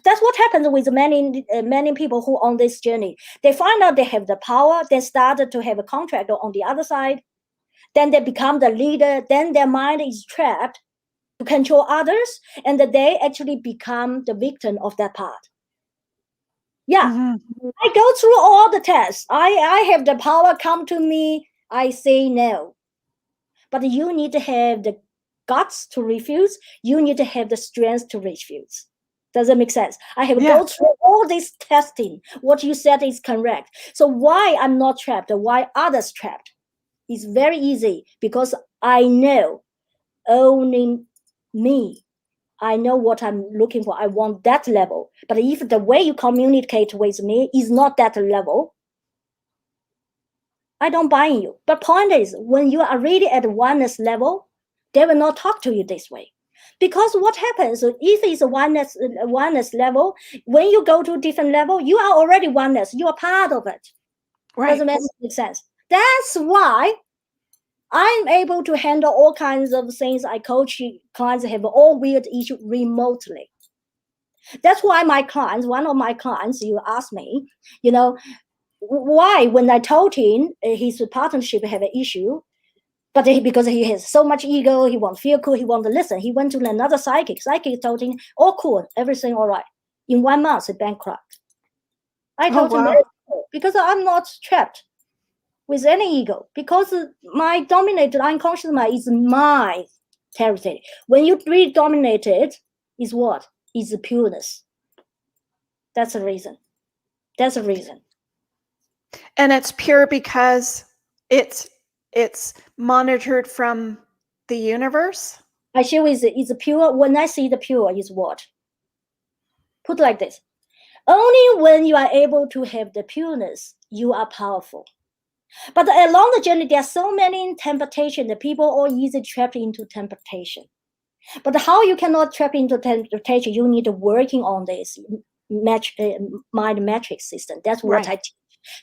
That's what happens with many people who on this journey. They find out they have the power, they started to have a contract on the other side. Then they become the leader. Then their mind is trapped to control others, and that they actually become the victim of that part. Yeah, I go through all the tests. I have the power come to me. I say no. But you need to have the guts to refuse. You need to have the strength to refuse. Does that make sense? I have go through all this testing. What you said is correct. So why I'm not trapped? Why others trapped? It's very easy because I know owning me. I know what I'm looking for. I want that level. But if the way you communicate with me is not that level, I don't buy you. But point is, when you are really at oneness level, they will not talk to you this way. Because what happens, if it's a oneness level, when you go to a different level, you are already oneness. You are part of it. Right. Doesn't make sense. That's why I'm able to handle all kinds of things. I coach clients have all weird issues remotely. That's why one of my clients, you asked me, why when I told him his partnership have an issue, but because he has so much ego, he won't feel cool, he won't listen. He went to another psychic. Psychic told him, all cool, everything all right. In 1 month, he bankrupt. I told him, because I'm not trapped with any ego, because my dominated unconscious mind is my territory. When you really dominate it, is what? Is the pureness. That's the reason. That's the reason. And it's pure because it's monitored from the universe? I share with you, it's pure. When I see the pure is what? Put like this. Only when you are able to have the pureness, you are powerful. But along the journey, there are so many temptations. The people are easily trapped into temptation. But how you cannot trap into temptation, you need to working on this mind matrix system. That's what I teach.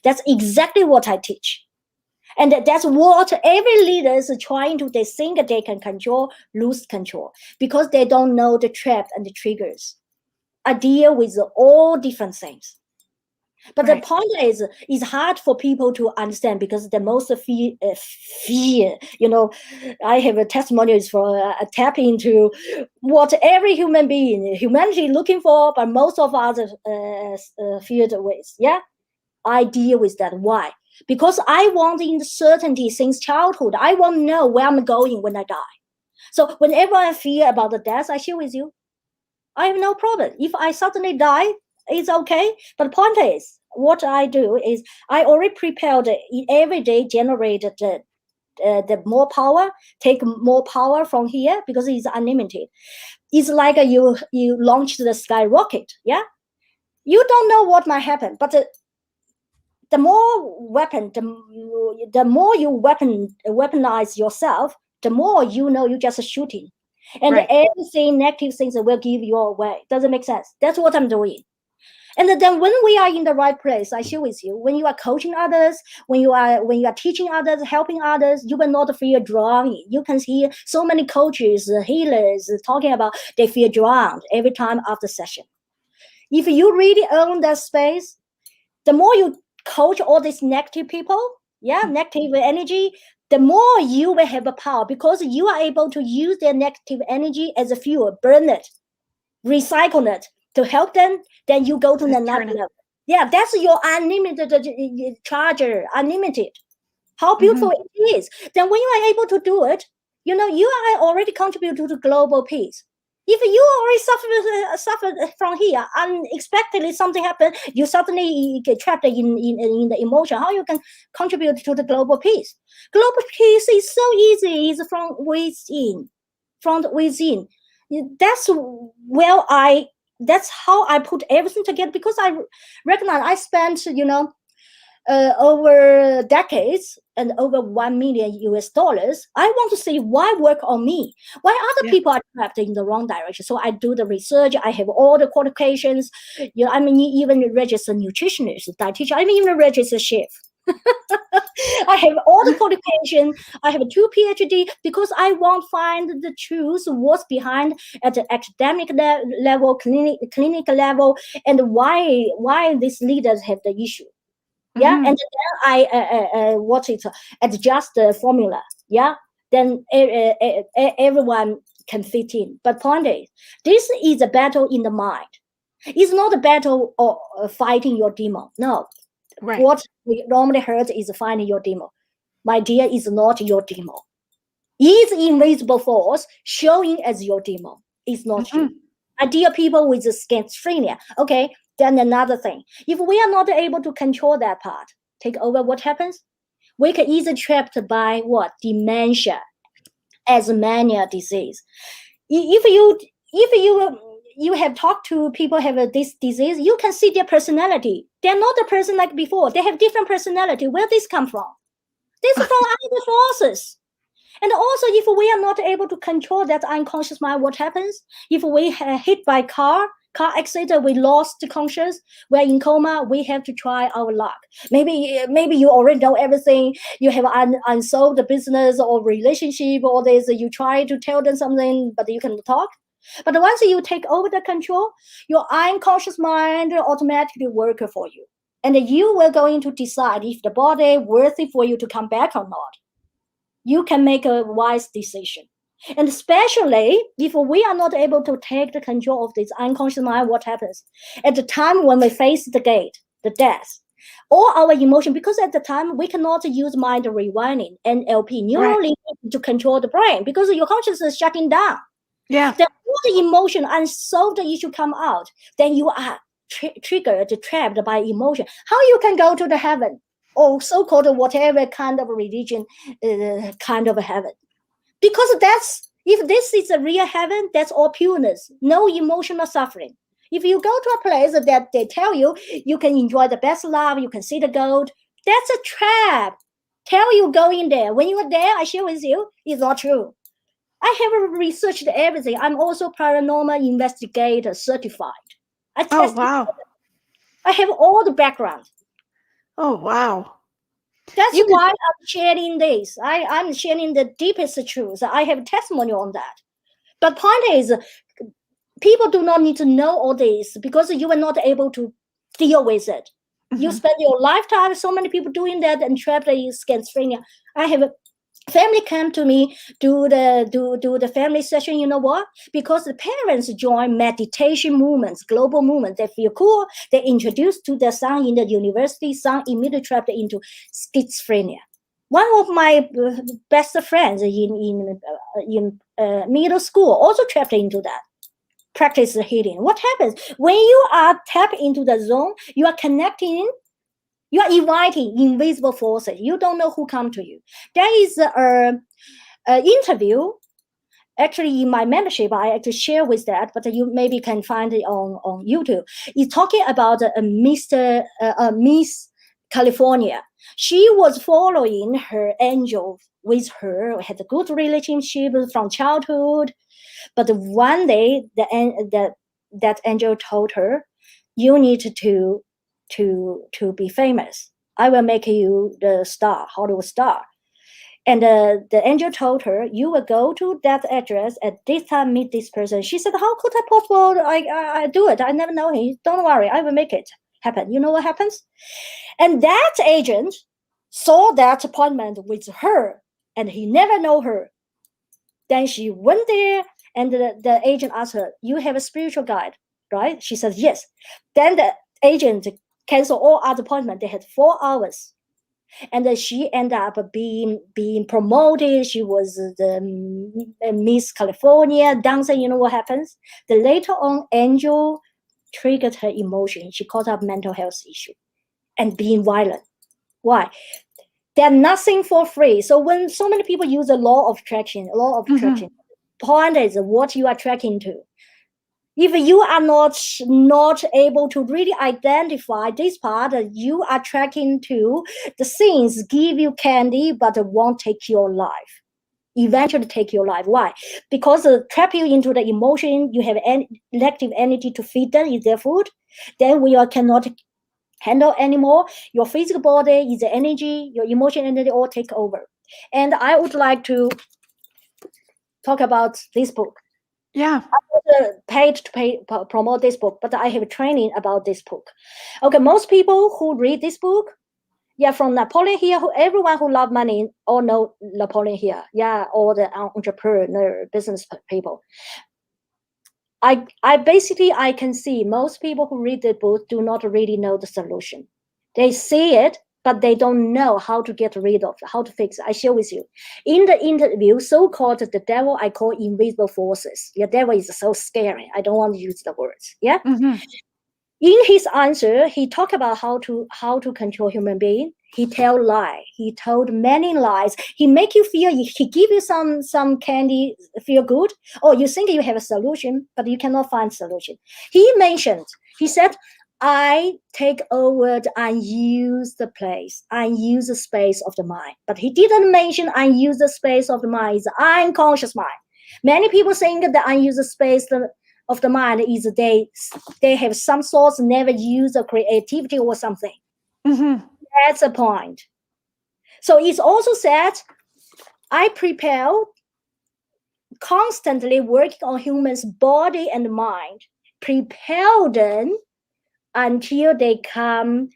That's exactly what I teach. And that's what every leader is trying to, they think they can control, lose control, because they don't know the trap and the triggers. I deal with all different things. But the point is, it's hard for people to understand because the most fear, I have a testimonials for tap into what every humanity looking for, but most of us feared ways. Yeah, I deal with that. Why? Because I want uncertainty since childhood. I want to know where I'm going when I die. So whenever I fear about the death, I share with you. I have no problem. If I suddenly die, it's okay. But the point is, what I do is I already prepared every day, generated the more power, take more power from here because it's unlimited. It's like you launch the skyrocket. Yeah, you don't know what might happen, but the more weapon, the more you weaponize yourself, the more you're just shooting. And everything negative things will give you away. Doesn't make sense. That's what I'm doing. And then when we are in the right place, I share with you, when you are coaching others, when you are teaching others, helping others, you will not feel drowned. You can hear so many coaches, healers talking about they feel drowned every time after session. If you really own that space, the more you coach all these negative people, negative energy, the more you will have a power because you are able to use their negative energy as a fuel, burn it, recycle it to help them. Then you go to another level. Yeah, that's your unlimited charger, unlimited. How beautiful it is. Then when you are able to do it, you are already contributing to the global peace. If you already suffered from here, unexpectedly something happened, you suddenly get trapped in the emotion. How you can contribute to the global peace? Global peace is so easy. It's from within. That's how I put everything together because I recognize I spent, over decades and over $1 million US. I want to see why work on me, why other people are trapped in the wrong direction. So I do the research. I have all the qualifications. I'm even a registered nutritionist, dietitian. I'm even a registered chef. I have all the qualification. I have 2 PhD because I want to find the truth, what's behind at the academic level, clinical level, and why these leaders have the issue. Yeah, and then I adjust the formula. Yeah, then everyone can fit in. But point is, this is a battle in the mind. It's not a battle of fighting your demon. No, what we normally heard is finding your demon. My dear, is not your demon. It's invisible force showing as your demon. It's not you. My dear people with schizophrenia. Okay, then another thing. If we are not able to control that part, take over, what happens? We can easily trapped by what? Dementia, as mania disease. If you have talked to people have this disease, you can see their personality. They're not a person like before. They have different personality. Where this come from? This is from other forces. And also, if we are not able to control that unconscious mind, what happens? If we are hit by car accident, we lost the conscious, we're in coma, we have to try our luck. Maybe you already know everything. You have unsolved business or relationship, or this. You try to tell them something, but you cannot talk. But once you take over the control, your unconscious mind automatically work for you. And you will going to decide if the body worthy for you to come back or not. You can make a wise decision. And especially if we are not able to take the control of this unconscious mind, what happens? At the time when we face the gate, the death, all our emotion, because at the time we cannot use mind rewinding, NLP, neurally to control the brain, because your consciousness is shutting down. Yeah. Then all the emotion, unsolved issue come out, then you are triggered, trapped by emotion. How you can go to the heaven? Or so-called whatever kind of religion, kind of heaven. Because if this is a real heaven, that's all pureness, no emotional suffering. If you go to a place that they tell you can enjoy the best love, you can see the gold, that's a trap. Tell you going there. When you are there, I share with you, it's not true. I have researched everything. I'm also paranormal investigator certified. I tested. Oh, wow. I have all the background. Oh, wow. That's why I'm sharing this. I'm sharing the deepest truth. I have testimony on that. But point is, people do not need to know all this because you are not able to deal with it. You spend your lifetime, so many people doing that and trapped in schizophrenia. I have a family come to me, do the family session. You know what? Because the parents join meditation movements, global movements. They feel cool. They introduce to their son in the university. Son immediately trapped into schizophrenia. One of my best friends in middle school also trapped into that. Practice the healing. What happens when you are tapped into the zone? You are connecting. You are inviting invisible forces. You don't know who come to you. There is an interview. Actually, in my membership, I actually share with that, but you maybe can find it on YouTube. It's talking about Miss California. She was following her angel with her, had a good relationship from childhood. But one day, that angel told her, "You need to be famous. I will make you the star, Hollywood star." And the angel told her, "You will go to that address at this time, meet this person." She said, "How could I possible? I do it. I never know him. Don't worry, I will make it happen." You know what happens? And that agent saw that appointment with her, and he never know her. Then she went there, and the agent asked her, "You have a spiritual guide, right?" She said, "Yes." Then the agent canceled all other appointments. They had 4 hours. And then she ended up being promoted. She was the Miss California dancer. You know what happens? The later on, angel triggered her emotion. She caught up mental health issue and being violent. Why? They're nothing for free. So when so many people use the law of attraction, point is what you are attracting to. If you are not able to really identify this part, you are tracking to the things give you candy but won't take your life. Eventually take your life. Why? Because trap you into the emotion. You have negative energy to feed them, is their food. Then we cannot handle anymore. Your physical body is the energy, your emotion energy all take over. And I would like to talk about this book. Yeah. Paid to promote this book, but I have training about this book. Okay, most people who read this book, yeah, from Napoleon Hill, everyone who love money all know Napoleon Hill, yeah, all the entrepreneur business people. I basically I can see most people who read the book do not really know the solution. They see it, but they don't know how to get rid of, how to fix it. I share with you. In the interview, so-called the devil, I call invisible forces. The devil is so scary. I don't want to use the words. Yeah. Mm-hmm. In his answer, he talked about how to control human being. He tell lie. He told many lies. He make you feel. He give you some candy, feel good. Oh, you think you have a solution, but you cannot find solution. He mentioned. He said, I take over the unused place, unused space of the mind. But he didn't mention unused space of the mind is unconscious mind. Many people think the unused space of the mind is they have some source never use of creativity or something. Mm-hmm. That's the point. So it's also said, I prepare constantly working on humans' body and mind, prepare them until they come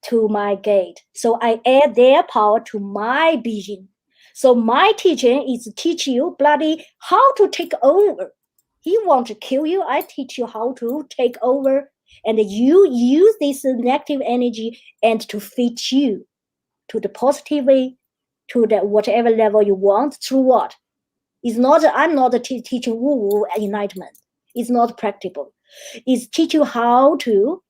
to my gate. So I add their power to my being. So my teaching is to teach you bloody how to take over. He want to kill you. I teach you how to take over, and you use this negative energy and to feed you to the positive way, to the whatever level you want. Through what? It's not. I'm not teaching woo-woo enlightenment. It's not practical. It's teach you how to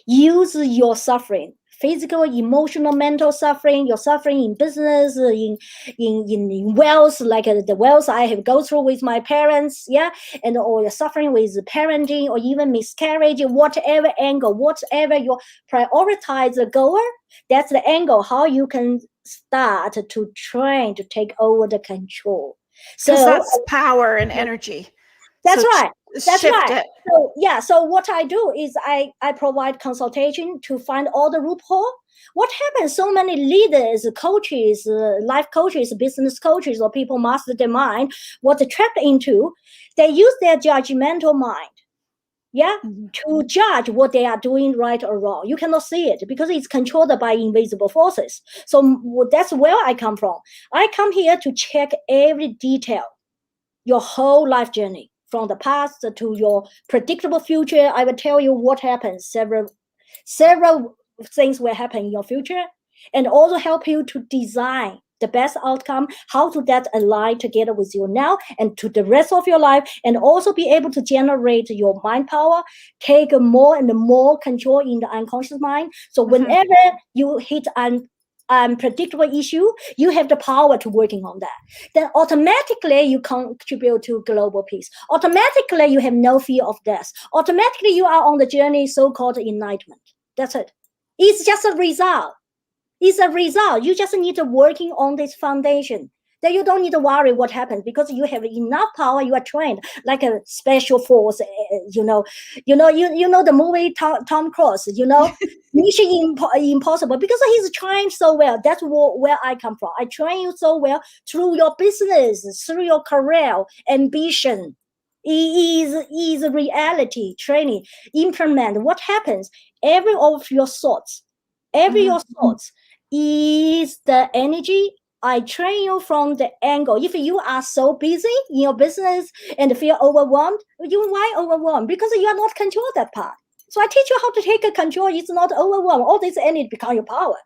use your suffering, physical, emotional, mental suffering, your suffering in business, in wealth, like the wealth I have go through with my parents, yeah, and or your suffering with parenting or even miscarriage, whatever angle, whatever your prioritize goal, that's the angle how you can start to train to take over the control. Because So that's power and energy. that's So right. That's shift right. it. So yeah, so what I do is I provide consultation to find all the loophole. What happens? So many leaders, coaches, life coaches, business coaches, or people master their mind. What they trapped into, they use their judgmental mind, yeah, Mm-hmm. to judge what they are doing right or wrong. You cannot see it because it's controlled by invisible forces. So that's where I come from. I come here to check every detail, your whole life journey from the past to your predictable future. I will tell you what happens. Several things will happen in your future, and also help you to design the best outcome, how to that align together with you now and to the rest of your life, and also be able to generate your mind power, take more and more control in the unconscious mind. So whenever you hit an unpredictable issue, you have the power to working on that. Then automatically you contribute to global peace. Automatically you have no fear of death. Automatically you are on the journey so-called enlightenment. That's it. It's just a result. It's a result. You just need to working on this foundation. Then you don't need to worry what happens because you have enough power. You are trained like a special force. You know the movie Tom Cruise. Mission Impossible, because he's trained so well. That's where I come from. I train you so well through your business, through your career, ambition. It is reality training. Implement what happens. Every of your thoughts, your thoughts is the energy. I train you from the angle. If you are so busy in your business and feel overwhelmed, why overwhelmed? Because you are not control that part. So I teach you how to take a control. It's not overwhelmed. All this energy become your power.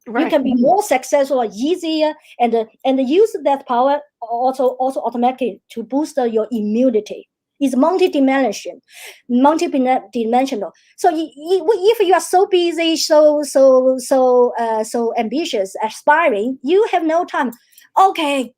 Right. You can be more successful, easier, and use that power also automatically to boost your immunity. It's multi-dimensional. So if you are so busy, so ambitious, aspiring, you have no time. Okay,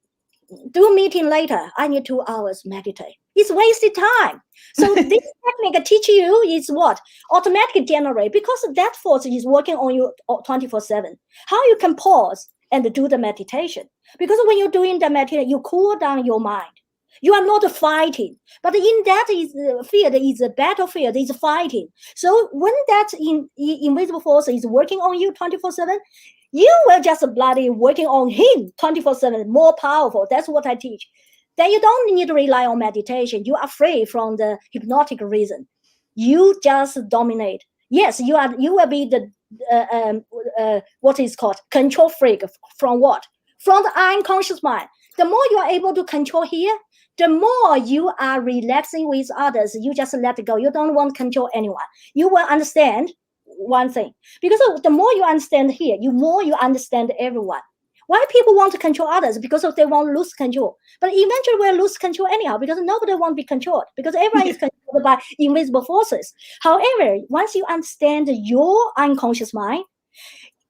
do meeting later. I need 2 hours meditate. It's wasted time. So this technique teach you is what? Automatically generate, because that force is working on you 24/7. How you can pause and do the meditation? Because when you're doing the meditation, you cool down your mind. You are not fighting, but in that is field is a battlefield, is fighting. So when that invisible force is working on you 24/7, you will just bloody working on him 24/7, more powerful. That's what I teach. Then you don't need to rely on meditation. You are free from the hypnotic reason. You just dominate. Yes, you will be the what is called control freak. From what? From the unconscious mind. The more you are able to control here, the more you are relaxing with others. You just let it go. You don't want to control anyone. You will understand one thing, because the more you understand here, more you understand everyone. Why people want to control others? Because they want to lose control. But eventually we'll lose control anyhow, because nobody wants to be controlled, because everyone is controlled by invisible forces. However, once you understand your unconscious mind,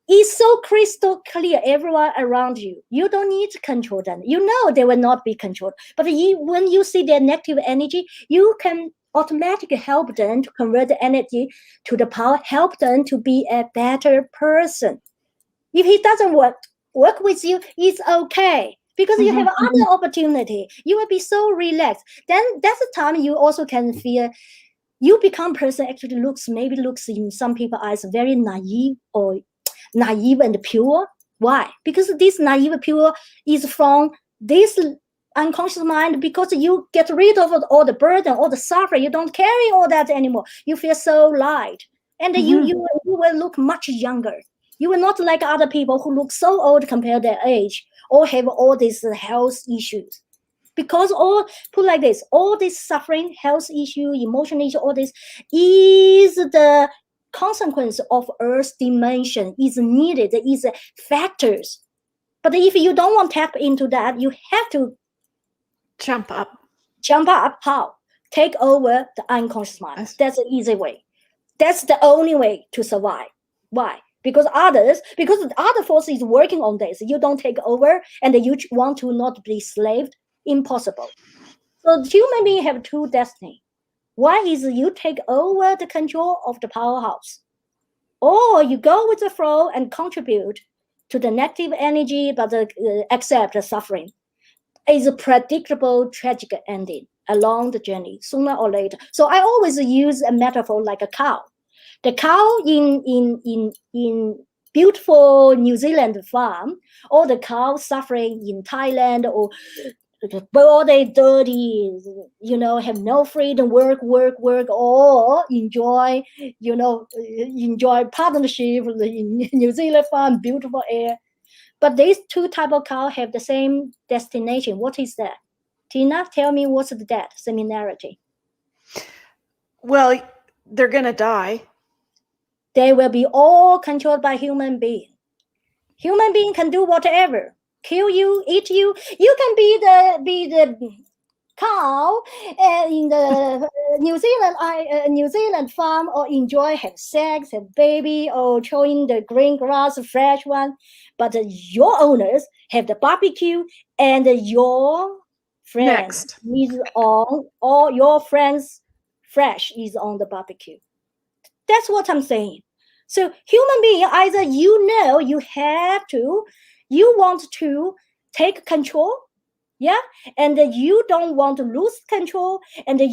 it's so crystal clear, everyone around you. You don't need to control them. You know they will not be controlled. But when you see their negative energy, you can automatically help them to convert the energy to the power, help them to be a better person. If he doesn't work with you, it's okay, because you have other opportunity. You will be so relaxed. Then that's the time you also can feel you become person actually looks in some people's eyes very naive and pure. Why? Because this naive pure is from this unconscious mind, because you get rid of all the burden, all the suffering. You don't carry all that anymore. You feel so light, and you will look much younger. You will not like other people who look so old compared to their age, or have all these health issues. Because put like this, all this suffering, health issue, emotional issue, all this is the consequence of Earth's dimension, is needed, is factors. But if you don't want to tap into that, you have to jump up. How? Take over the unconscious mind. That's the easy way. That's the only way to survive. Why? Because the other force is working on this. You don't take over, and you want to not be slaved. Impossible. So human beings have two destiny. One is you take over the control of the powerhouse, or you go with the flow and contribute to the negative energy, but accept the suffering. It's a predictable, tragic ending along the journey, sooner or later. So I always use a metaphor like a cow. The cow in beautiful New Zealand farm, or the cow suffering in Thailand, or body dirty, have no freedom, work, or enjoy partnership in New Zealand farm, beautiful air. But these two type of cow have the same destination. What is that? Tina, tell me what's that similarity? Well, they're going to die. They will be all controlled by human being. Human being can do whatever. Kill you, eat you. You can be the cow in the New Zealand farm, or have sex, have baby, or chewing the green grass, fresh one. But your owners have the barbecue, and your friends is on, or your friends fresh is on the barbecue. That's what I'm saying. So human being, either you want to take control, and you don't want to lose control, and there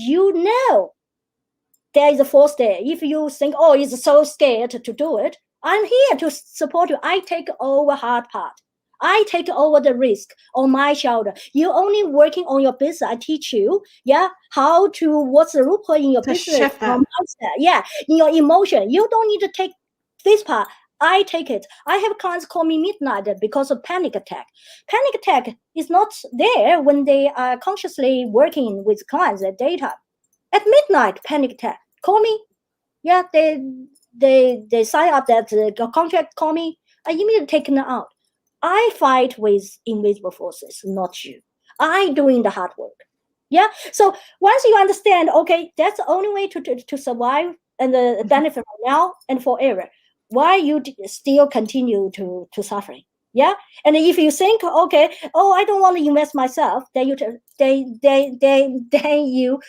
is a force there. If you think, it's so scared to do it, I'm here to support you. I take over hard part. I take over the risk on my shoulder. You're only working on your business. I teach you, what's the loophole in your business, in your emotion. You don't need to take this part. I take it. I have clients call me midnight because of panic attack. Panic attack is not there when they are consciously working with clients at daytime. At midnight, panic attack. Call me. Yeah, they sign up that contract. Call me. I immediately take them out. I fight with invisible forces, not you. I doing the hard work. Yeah. So once you understand, okay, that's the only way to survive and benefit right now and forever. Why you still continue to suffering? Yeah, and if you think, okay, I don't want to invest myself, then you then you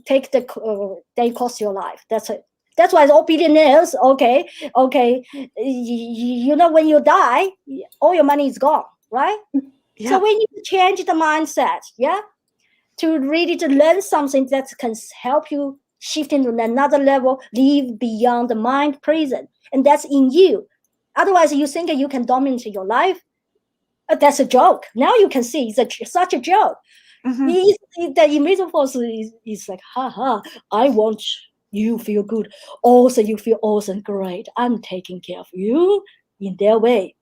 take they cost your life. That's it. That's why all billionaires, okay, when you die, all your money is gone, right? Yeah. So we need to change the mindset, yeah, to really to learn something that can help you shift into another level, live beyond the mind prison, and that's in you. Otherwise, you think you can dominate your life. That's a joke. Now you can see it's such a joke. The invisible force is like, haha, I want you feel good. Also, you feel awesome, great. I'm taking care of you in their way.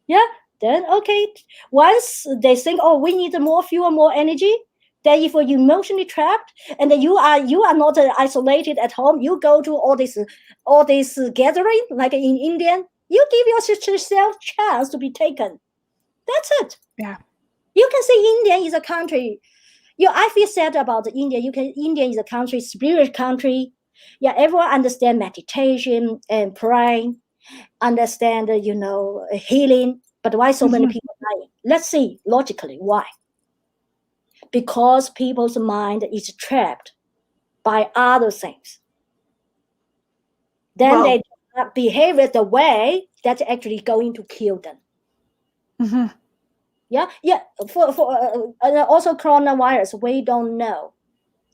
Yeah. Then okay. Once they think, oh, we need more fuel, more energy. Then if you're emotionally trapped and then you are not isolated at home, you go to all this gathering like in Indian. You give yourself chance to be taken. That's it. Yeah. You can say India is a country. I feel sad about India. India is a country, spirit country. Yeah, everyone understand meditation and praying, understand healing. But why so many people dying? Let's see logically why. Because people's mind is trapped by other things. Then they behave the way that's actually going to kill them. Yeah. For also coronavirus, we don't know.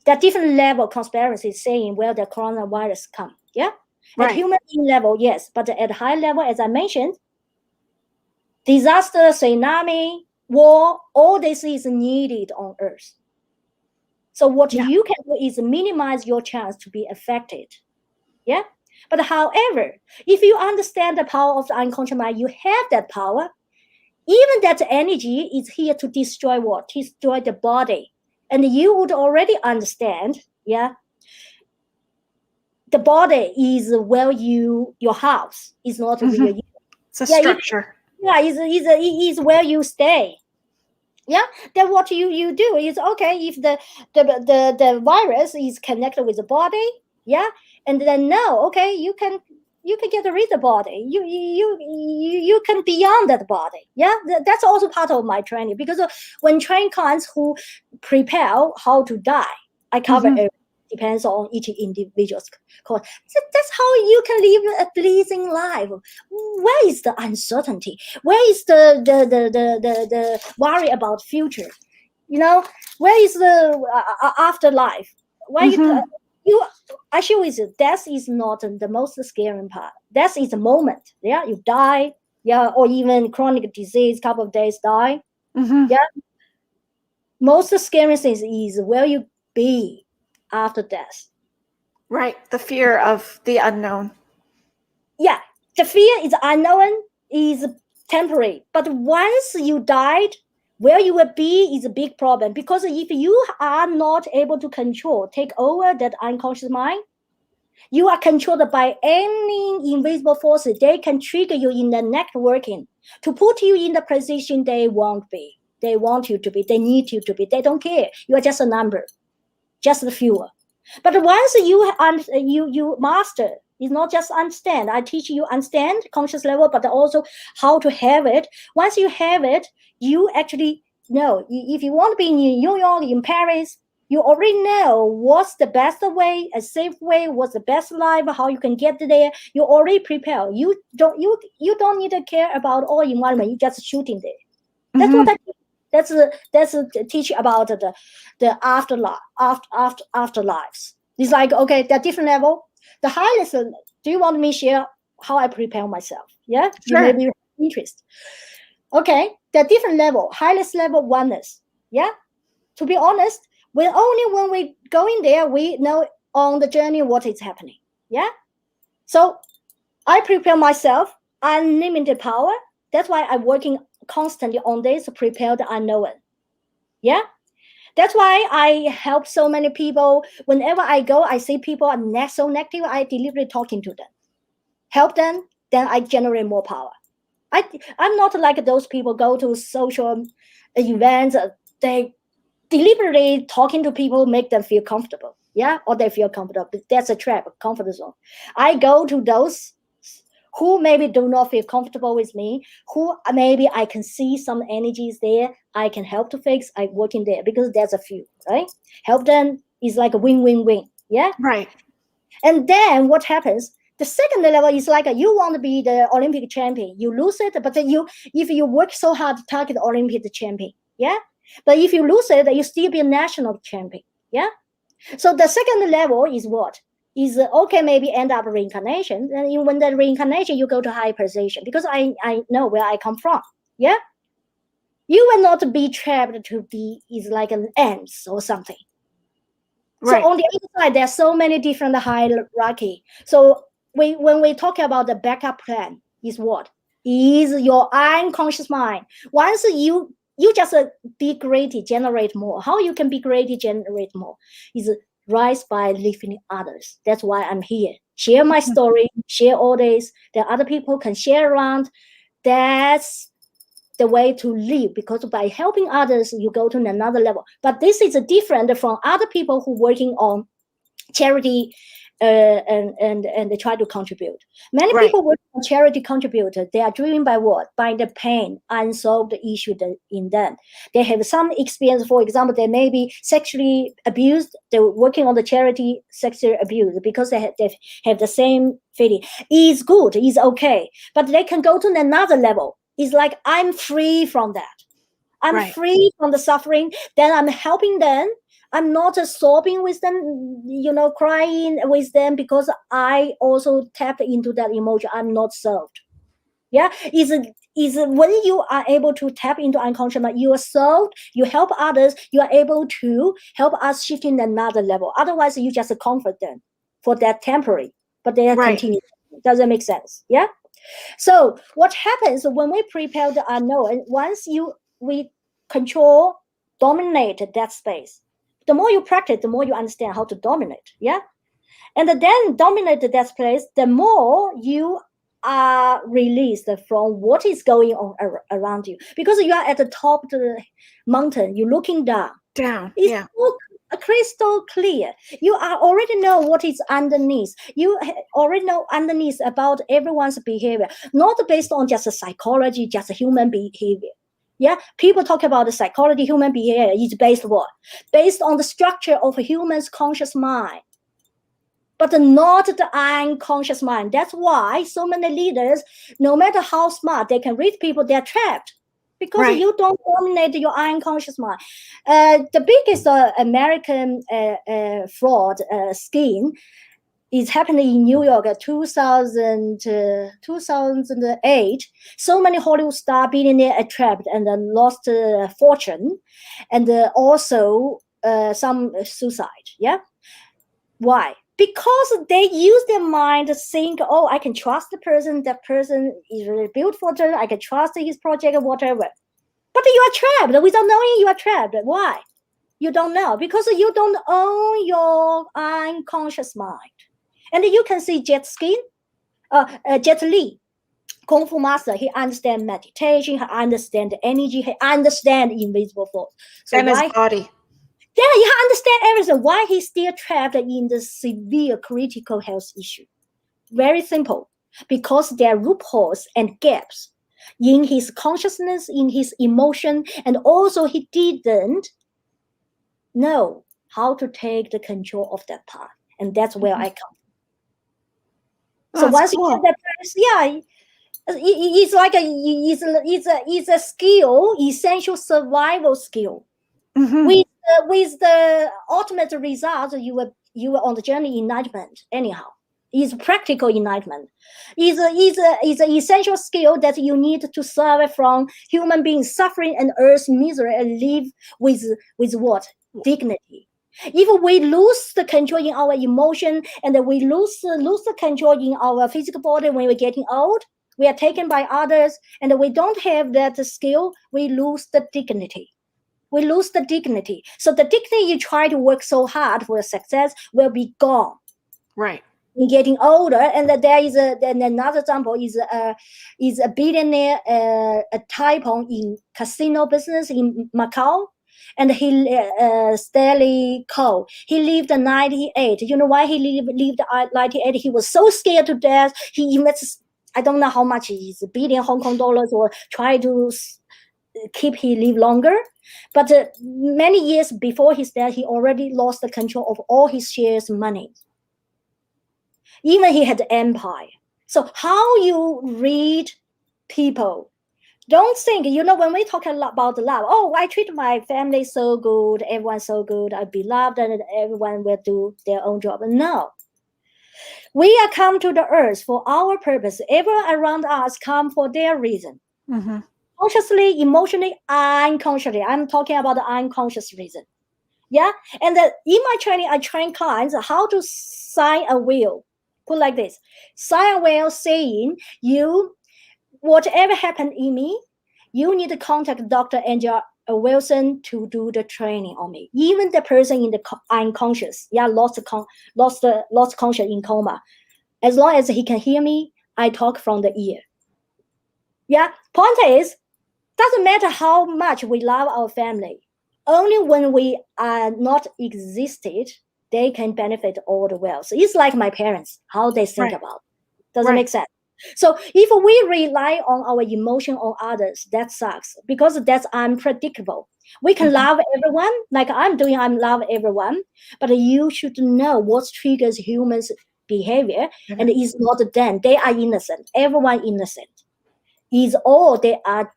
There are different level conspiracy saying where the coronavirus come. Yeah. Right. At human being level, yes, but at high level, as I mentioned, disaster, tsunami, war, all this is needed on Earth. So what you can do is minimize your chance to be affected. Yeah. But however, if you understand the power of the unconscious mind, you have that power. Even that energy is here to destroy what? Destroy the body. And you would already understand, yeah, the body is where your house is not real. It's a structure. It is where you stay. Yeah, then what you do is, okay, if the virus is connected with the body, yeah, and then no, okay, you can get rid of the body. You can beyond that body. Yeah, that's also part of my training, because when train clients who prepare how to die, I cover everything. Depends on each individual's cause. That's how you can live a pleasing life. Where is the uncertainty? Where is the worry about future? Where is the afterlife? Where you actually with death is not the most scary part. Death is a moment. Yeah, you die. Yeah, or even chronic disease, couple of days die. Yeah. Most scary thing is where you be after death. Right. The fear of the unknown. Yeah. The fear is unknown, is temporary. But once you died, where you will be is a big problem. Because if you are not able to take over that unconscious mind, you are controlled by any invisible forces. They can trigger you in the networking to put you in the position they won't be. They want you to be. They need you to be. They don't care. You are just a number, just the fuel. But once you master, it's not just understand. I teach you understand conscious level, but also how to have it. Once you have it, you actually know. If you want to be in New York, in Paris, you already know what's the best way, a safe way, what's the best life, how you can get there. You already prepare. You don't need to care about all environment. You just shooting there. That's what I teach. That's a teach about the afterlife afterlives. It's like, okay, there are different level. The highest. Do you want me to share how I prepare myself? Yeah, sure. You may be interested. Okay, there are different level. Highest level oneness. Yeah, to be honest, only when we go in there, we know on the journey what is happening. Yeah, so I prepare myself. Unlimited power. That's why I'm working constantly on this to prepare the unknown. Yeah. That's why I help so many people. Whenever I go, I see people are so negative, I deliberately talking to them. Help them, then I generate more power. I'm not like those people go to social events, they deliberately talking to people, make them feel comfortable. Yeah, or they feel comfortable. That's a trap, comfort zone. I go to those who maybe do not feel comfortable with me, who maybe I can see some energies there, I can help to fix, I working there, because there's a few, right? Help them is like a win-win-win. Yeah. Right. And then what happens? The second level is like you want to be the Olympic champion. You lose it, but then if you work so hard to target the Olympic champion, yeah. But if you lose it, you still be a national champion, yeah. So the second level is what? Is okay, maybe end up reincarnation. And when the reincarnation, you go to high position because I know where I come from, yeah. You will not be trapped to be is like an ants or something. Right. So on the other side, there's so many different hierarchy. So when we talk about the backup plan, is what? Is your unconscious mind. Once you just be creative, generate more. How you can be creative, generate more? Is rise by lifting others. That's why I'm here. Share my story, share all this. That other people can share around. That's the way to live, because by helping others you go to another level. But this is different from other people who working on charity and they try to contribute. Many Right. people working on charity contribute, they are driven by what? By the pain, unsolved issue in them. They have some experience. For example, they may be sexually abused. They're working on the charity sexual abuse because they have the same feeling. It's good, it's okay, but they can go to another level. It's like I'm free from that. I'm Right. free from the suffering. Then I'm helping them. I'm not sobbing with them, crying with them, because I also tapped into that emotion. I'm not served. Yeah, is when you are able to tap into unconscious mind, you are served. You help others. You are able to help us shift in another level. Otherwise, you just comfort them for that temporary, but they Right. continue. Doesn't make sense. Yeah. So what happens when we prepare the unknown? Once we control, dominate that space. The more you practice, the more you understand how to dominate. Yeah. And then dominate that space, the more you are released from what is going on around you. Because you are at the top of the mountain, you're looking down. Down. It's Yeah. crystal clear. You are already know what is underneath. You already know underneath about everyone's behavior, not based on just a psychology, just a human behavior. Yeah, people talk about the psychology, human behavior is based what? Based on the structure of a human's conscious mind, but not the unconscious mind. That's why so many leaders, no matter how smart, they can read people, they're trapped. Because Right. you don't dominate your unconscious mind. The biggest American fraud scheme is happening in New York 2008. So many Hollywood star billionaire are trapped and lost fortune, and also some suicide. Yeah. Why? Because they use their mind to think, oh, I can trust the person. That person is really beautiful. I can trust his project or whatever. But you are trapped without knowing you are trapped. Why? You don't know, because you don't own your unconscious mind. And you can see Jet Li, Kung Fu master. He understands meditation. He understands the energy. He understands invisible force. So And why? his body. Yeah, he understands everything. Why he's still trapped in the severe critical health issue? Very simple. Because there are loopholes and gaps in his consciousness, in his emotion, and also he didn't know how to take the control of that part. And that's where I come from. So once cool. you get that practice, yeah, it's like it's a skill, essential survival skill. Mm-hmm. With the ultimate result, you were on the journey enlightenment anyhow. Is practical enlightenment. Is an essential skill that you need to survive from human beings suffering and earth's misery and live with what? Dignity. If we lose the control in our emotion and we lose the control in our physical body when we're getting old, we are taken by others and we don't have that skill, we lose the dignity. We lose the dignity. So the dignity you try to work so hard for success will be gone. Right. In getting older, and there is another example is a billionaire, a tycoon in casino business in Macau, and he Stanley Cole. He lived 98. You know why he lived 98? He was so scared to death. He invested I don't know how much is billion Hong Kong dollars, or try to keep he live longer. But many years before his death, he already lost the control of all his shares money. Even he had the empire. So how you read people, don't think, when we talk a lot about love, oh, I treat my family so good, everyone's so good, I be loved, and everyone will do their own job. No. We are come to the earth for our purpose. Everyone around us come for their reason. Mm-hmm. Consciously, emotionally, unconsciously. I'm talking about the unconscious reason. Yeah. And in my training, I train clients how to sign a will. Put like this: sign a will saying, whatever happened in me, you need to contact Dr. Angela Wilson to do the training on me. Even the person in the unconscious, lost conscious in coma. As long as he can hear me, I talk from the ear. Yeah. Point is, doesn't matter how much we love our family. Only when we are not existed, they can benefit all the well. So it's like my parents, how they think about. Doesn't make sense. So if we rely on our emotion on others, that sucks, because that's unpredictable. We can love everyone, like I'm doing, I love everyone, but you should know what triggers humans' behavior, and it's not them. They are innocent. Everyone innocent. Is all they are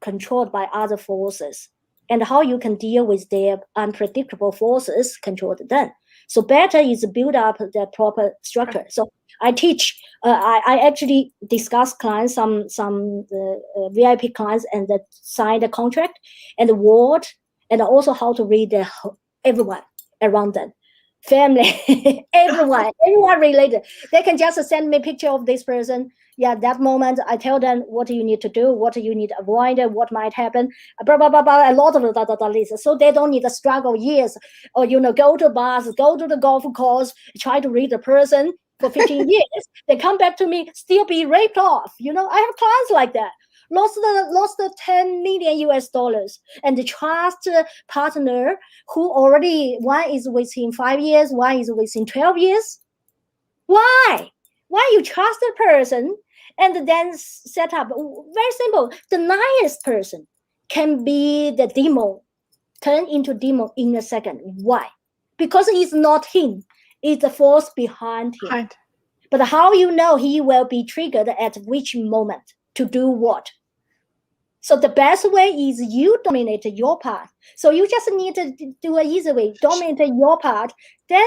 controlled by other forces, and how you can deal with their unpredictable forces controlled them. So better is build up the proper structure. So I teach, I actually discuss clients, some VIP clients, and sign the contract and the word, and also how to read everyone around them. Family, everyone related. They can just send me a picture of this person. Yeah, that moment I tell them what you need to do, what you need to avoid, what might happen, blah, blah, blah, blah, a lot of the list. So they don't need to struggle years, or, go to bars, go to the golf course, try to read the person for 15 years. They come back to me, still be raped off. I have clients like that. Lost the 10 million US dollars, and the trust partner who already, one is within 5 years, one is within 12 years. Why you trust the person and then set up? Very simple. The nicest person can be the demon, turn into demon in a second. Why? Because it's not him, it's the force behind him. Right. But how you know he will be triggered at which moment to do what? So the best way is you dominate your part. So you just need to do an easy way, dominate your part. Then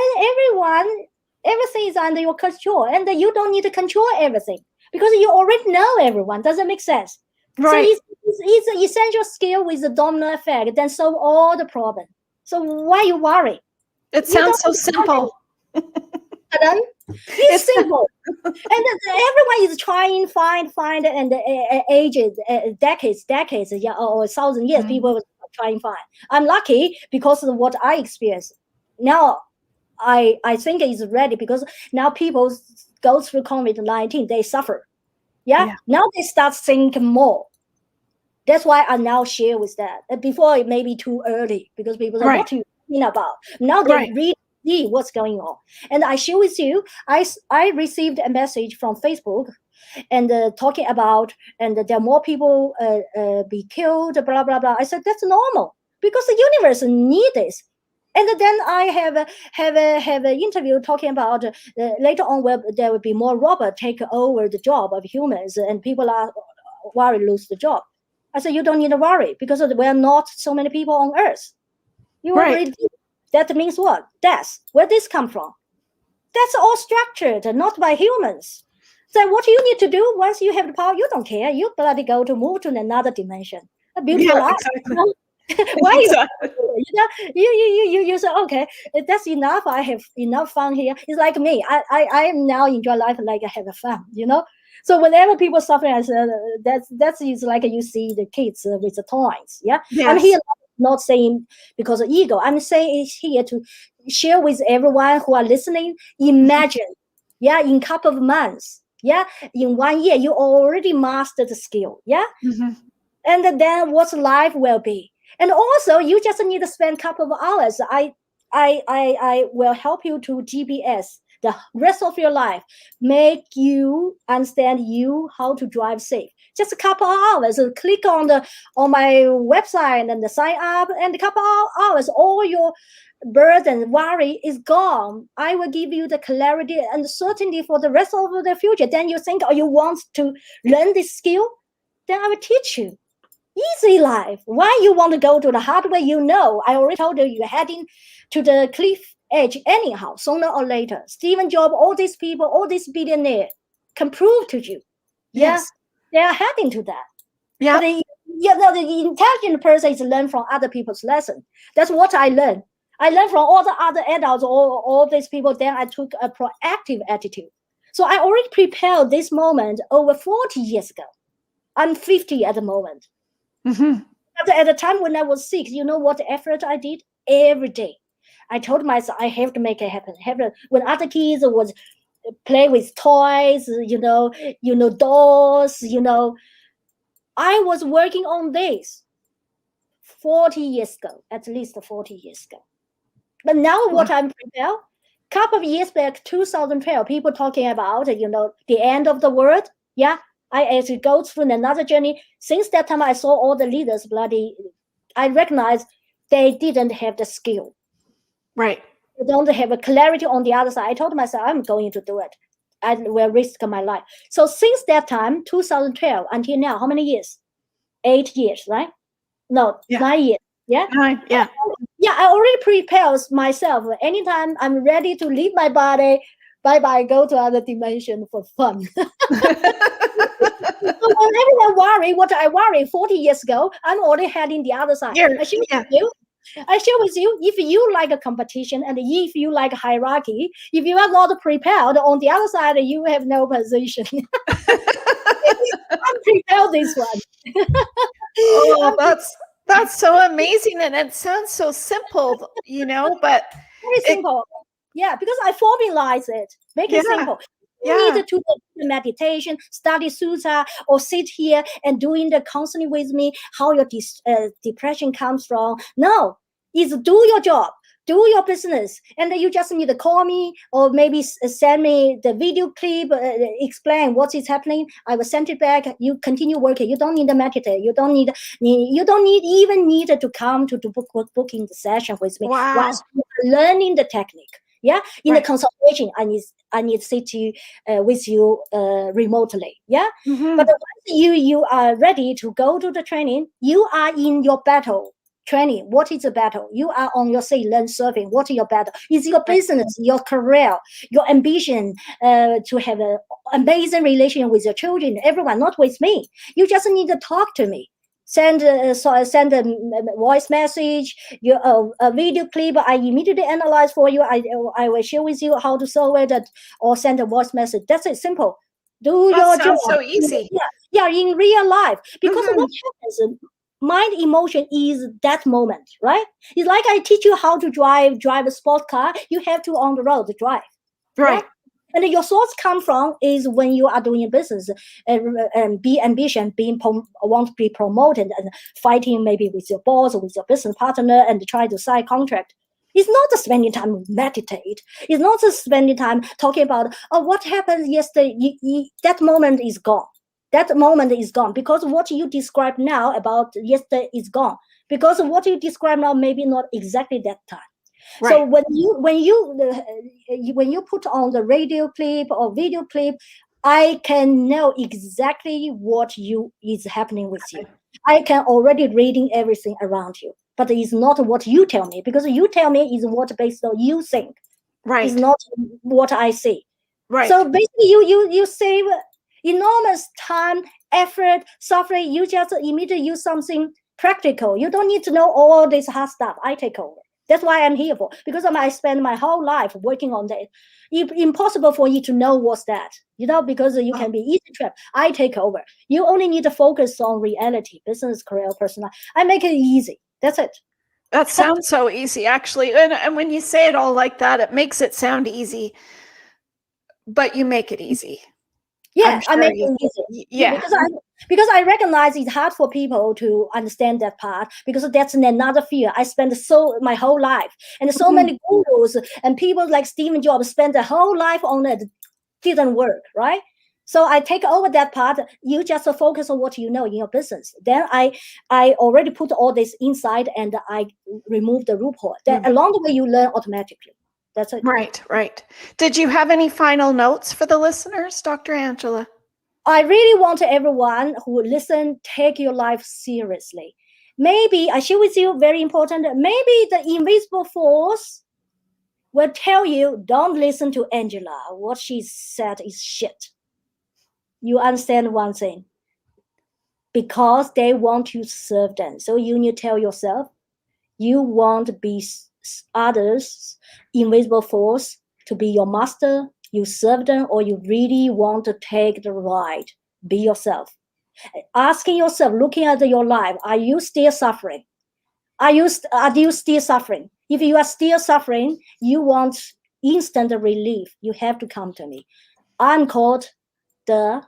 everything is under your control, and then you don't need to control everything because you already know everyone. Does it make sense? Right. So it's an essential skill with the domino effect, then solve all the problem. So why you worry? It sounds so simple. It's simple. And everyone is trying, find, and ages, decades, or 1,000 years, people were trying find. I'm lucky because of what I experienced. Now, I think it's ready, because now people go through COVID-19, they suffer. Yeah. Now they start thinking more. That's why I now share with that. Before it may be too early, because people say, what are you thinking about? Now they read. See what's going on, and I share with you. I received a message from Facebook, and talking about, and there are more people be killed, blah blah blah. I said that's normal, because the universe needs this. And then I have an interview talking about later on there will be more robots take over the job of humans, and people are worried lose the job. I said you don't need to worry, because there are not so many people on Earth. You already. That means what? Death. Where this come from? That's all structured, not by humans. So what you need to do once you have the power, you don't care. You bloody go to move to another dimension. A beautiful life. Exactly. Why exactly. You say, okay, that's enough. I have enough fun here. It's like me. I now enjoy life like I have fun. So whenever people suffer, I say that's is like you see the kids with the toys. Yeah. Yes. I'm here. Not saying because of ego. I'm saying it's here to share with everyone who are listening. Imagine, in a couple of months, in 1 year, you already mastered the skill, and then what life will be. And also, you just need to spend a couple of hours. I will help you to GPS the rest of your life, make you understand how to drive safe. Just a couple of hours, click on my website and sign up, and a couple of hours, all your burden, worry is gone. I will give you the clarity and certainty for the rest of the future. Then you think, you want to learn this skill? Then I will teach you. Easy life. Why you want to go to the hard way? I already told you, you're heading to the cliff edge anyhow, sooner or later. Stephen Jobs, all these people, all these billionaires can prove to you. Yes. They are heading to that. Yeah. But the intelligent person is learn from other people's lesson. That's what I learned. I learned from all the other adults, all these people. Then I took a proactive attitude. So I already prepared this moment over 40 years ago. I'm 50 at the moment. Mm-hmm. At the time when I was 6, you know what effort I did? Every day. I told myself I have to make it happen. When other kids was play with toys, dolls, I was working on this 40 years ago, at least 40 years ago. But now what I'm prepared, couple of years back, 2012, people talking about, the end of the world. Yeah, I actually go through another journey. Since that time, I saw all the leaders I recognized they didn't have the skill. Right. They don't have a clarity on the other side. I told myself, I'm going to do it. I will risk my life. So since that time, 2012, until now, how many years? 8 years, right? No, 9 years. Yeah? 9, yeah. Yeah, I already prepare myself. Anytime I'm ready to leave my body, bye-bye, go to other dimension for fun. So when everyone worry what I worry 40 years ago, I'm already heading the other side. I share with you, if you like a competition and if you like hierarchy, if you are not prepared, on the other side, you have no position. I'm prepared this one. Oh, that's so amazing. And it sounds so simple, but very simple. Yeah, because I formalize it, make it simple. You need to do the meditation, study sutta, or sit here and doing the counseling with me, how your depression comes from. No, it's do your job, do your business, and you just need to call me or maybe send me the video clip, explain what is happening. I will send it back. You continue working. You don't need to meditate. You don't even need to come to booking the session with me. Wow. Whilst you are learning the technique. Yeah, in the consultation, I need to sit with you remotely. Yeah, but once you are ready to go to the training, you are in your battle training. What is the battle? You are on your learn serving. What is your battle? It's your business, your career, your ambition to have an amazing relation with your children. Everyone, not with me. You just need to talk to me. Send a voice message, a video clip. I immediately analyze for you. I will share with you how to solve it, or send a voice message. That's it. Simple. Do your job. So easy. Yeah, in real life. Because what happens? Mind emotion is that moment, right? It's like I teach you how to drive a sport car. You have to on the road to drive. Right. Yeah? And your thoughts come from is when you are doing business and be ambition, want to be promoted and fighting maybe with your boss or with your business partner and try to sign contract. It's not just spending time meditate. It's not just spending time talking about what happened yesterday. That moment is gone. That moment is gone because what you describe now about yesterday is gone. Because what you describe now maybe not exactly that time. Right. So when you put on the radio clip or video clip, I can know exactly what is happening with you. I can already reading everything around you, but it's not what you tell me, because you tell me is what based on you think. Right. It's not what I see. Right. So basically, you save enormous time, effort, suffering. You just immediately use something practical. You don't need to know all this hard stuff. I take over. That's why I'm here for, because I spend my whole life working on that. It's impossible for you to know what's that, because you can be easy trap. I take over. You only need to focus on reality, business, career, personal. I make it easy. That's it. That sounds so easy, actually. And when you say it all like that, it makes it sound easy, but you make it easy. Yeah, I make it easy. Yeah. Because Because I recognize it's hard for people to understand that part, because that's another fear. I spent my whole life, and so many gurus and people like Stephen Jobs spent their whole life on it. Didn't work, right? So I take over that part. You just focus on what you know in your business. Then I already put all this inside, and I remove the loophole. Then along the way, you learn automatically. That's it. Right. Did you have any final notes for the listeners, Dr. Angela? I really want everyone who listen, take your life seriously. Maybe I share with you, very important, maybe the invisible force will tell you, don't listen to Angela. What she said is shit. You understand one thing. Because they want to serve them. So you need to tell yourself, you want to be others' invisible force to be your master, you serve them, or you really want to take the ride. Be yourself. Asking yourself, looking at your life, are you still suffering? Are you still suffering? If you are still suffering, you want instant relief, you have to come to me. I'm called the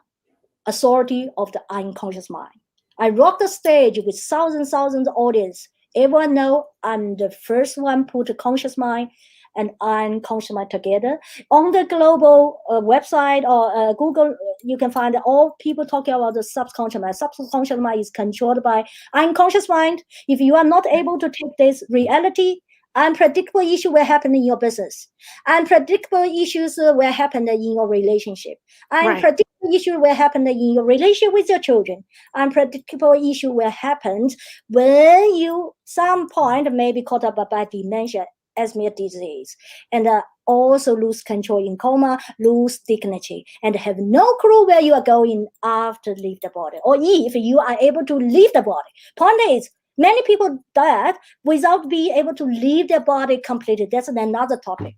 authority of the unconscious mind. I rock the stage with thousands audience. Everyone know I'm the first one put the conscious mind and unconscious mind together. On the global website or Google, you can find all people talking about the subconscious mind. Subconscious mind is controlled by unconscious mind. If you are not able to take this reality, unpredictable issue will happen in your business. Unpredictable issues will happen in your relationship. Unpredictable issue will happen in your relationship with your children. Unpredictable issue will happen when you some point may be caught up by dementia, Alzheimer's disease, and also lose control in coma, lose dignity, and have no clue where you are going after leave the body, or if you are able to leave the body. Point is, many people died without being able to leave their body completely. That's another topic.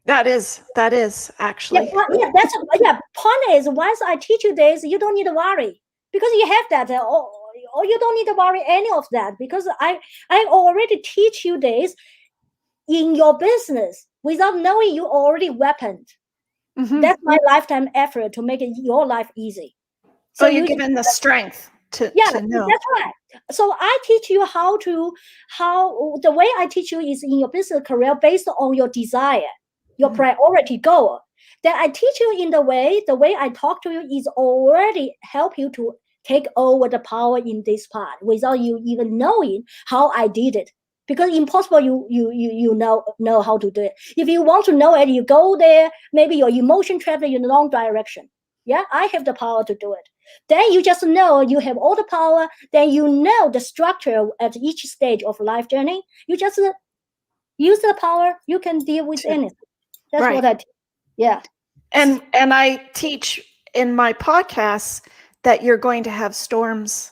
That is actually. Point is, once I teach you this, you don't need to worry, because you have that, or you don't need to worry any of that, because I already teach you this in your business without knowing you already weaponed. That's my lifetime effort to make your life easy. So you're given the strength to know. That's right. So I teach you how the way I teach you is in your business career based on your desire, your priority goal. Then I teach you in the way I talk to you is already help you to take over the power in this part without you even knowing how I did it. Because impossible you know how to do it. If you want to know it, you go there, maybe your emotion travel in the wrong direction. Yeah, I have the power to do it. Then you just know you have all the power. Then you know the structure at each stage of life journey. You just use the power. You can deal with anything. That's what I teach. Yeah. And I teach in my podcasts that you're going to have storms,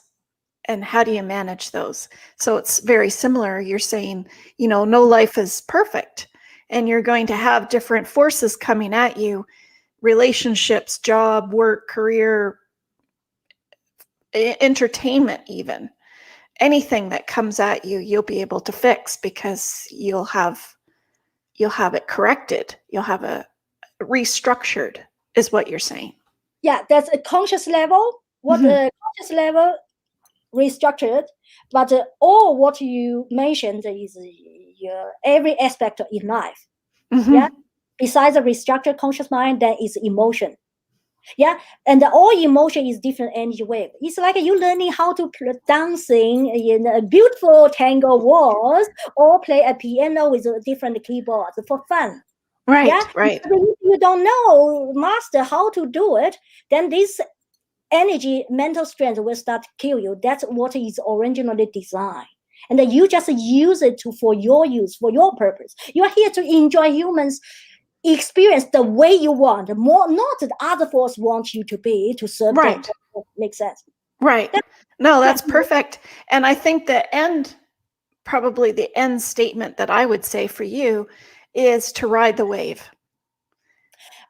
and how do you manage those? So it's very similar. You're saying, no life is perfect, and you're going to have different forces coming at you, relationships, job, work, career, entertainment, even anything that comes at you, you'll be able to fix, because you'll have it corrected. You'll have a restructured, is what you're saying. Yeah, that's a conscious level. What the conscious level restructured, but all what you mentioned is your every aspect in life. Yeah. Besides the restructured conscious mind, there is emotion. Yeah, and all emotion is different energy wave. It's like you learning how to dancing in a beautiful tango walls, or play a piano with different keyboards for fun. Right. If you don't know, master how to do it, then this energy, mental strength will start to kill you. That's what is originally designed. And then you just use it for your use, for your purpose. You are here to enjoy humans experience the way you want, more not the other force wants you to be to serve them. Makes sense. Right. No, that's perfect. And I think probably the end statement that I would say for you is to ride the wave.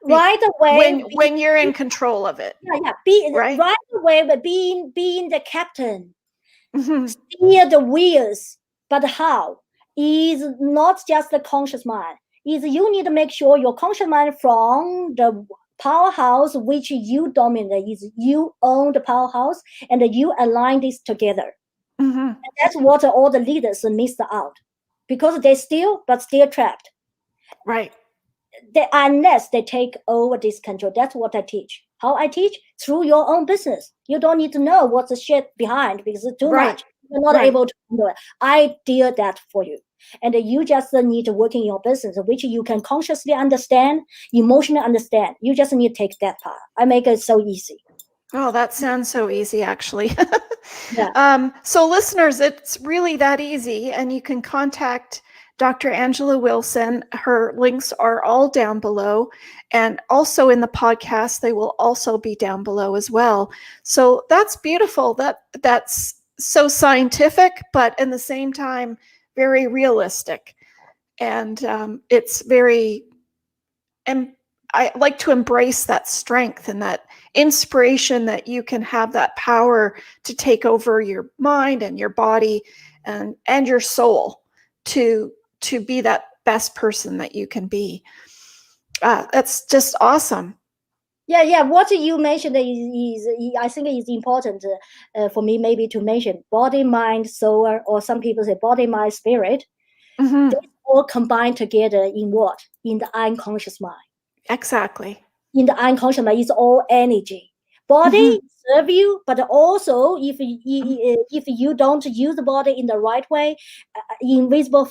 Ride the wave when you're in control of it. Ride the wave, but being the captain. Steer the wheels. But how? Is not just the conscious mind. Is you need to make sure your conscious mind from the powerhouse which you dominate is you own the powerhouse and you align this together. Mm-hmm. And that's what all the leaders missed out because they still trapped. Right. Unless they take over this control. That's what I teach. How I teach? Through your own business. You don't need to know what's the shit behind because it's too much. You're not able to handle it. I deal that for you. And you just need to work in your business, which you can consciously understand, emotionally understand. You just need to take that part. I make it so easy. Oh, that sounds so easy, actually. Yeah. So listeners, it's really that easy. And you can contact Dr. Angela Wilson. Her links are all down below. And also in the podcast, they will also be down below as well. So that's beautiful. That's so scientific, but in the same time, very realistic. And it's very, and I like to embrace that strength and that inspiration that you can have that power to take over your mind and your body and your soul to be that best person that you can be. That's just awesome. Yeah. What you mentioned is I think is important for me maybe to mention body, mind, soul, or some people say body, mind, spirit. Mm-hmm. They all combine together in what? In the unconscious mind. Exactly. In the unconscious mind, it's all energy. Body serve you, but also if you don't use the body in the right way, invisible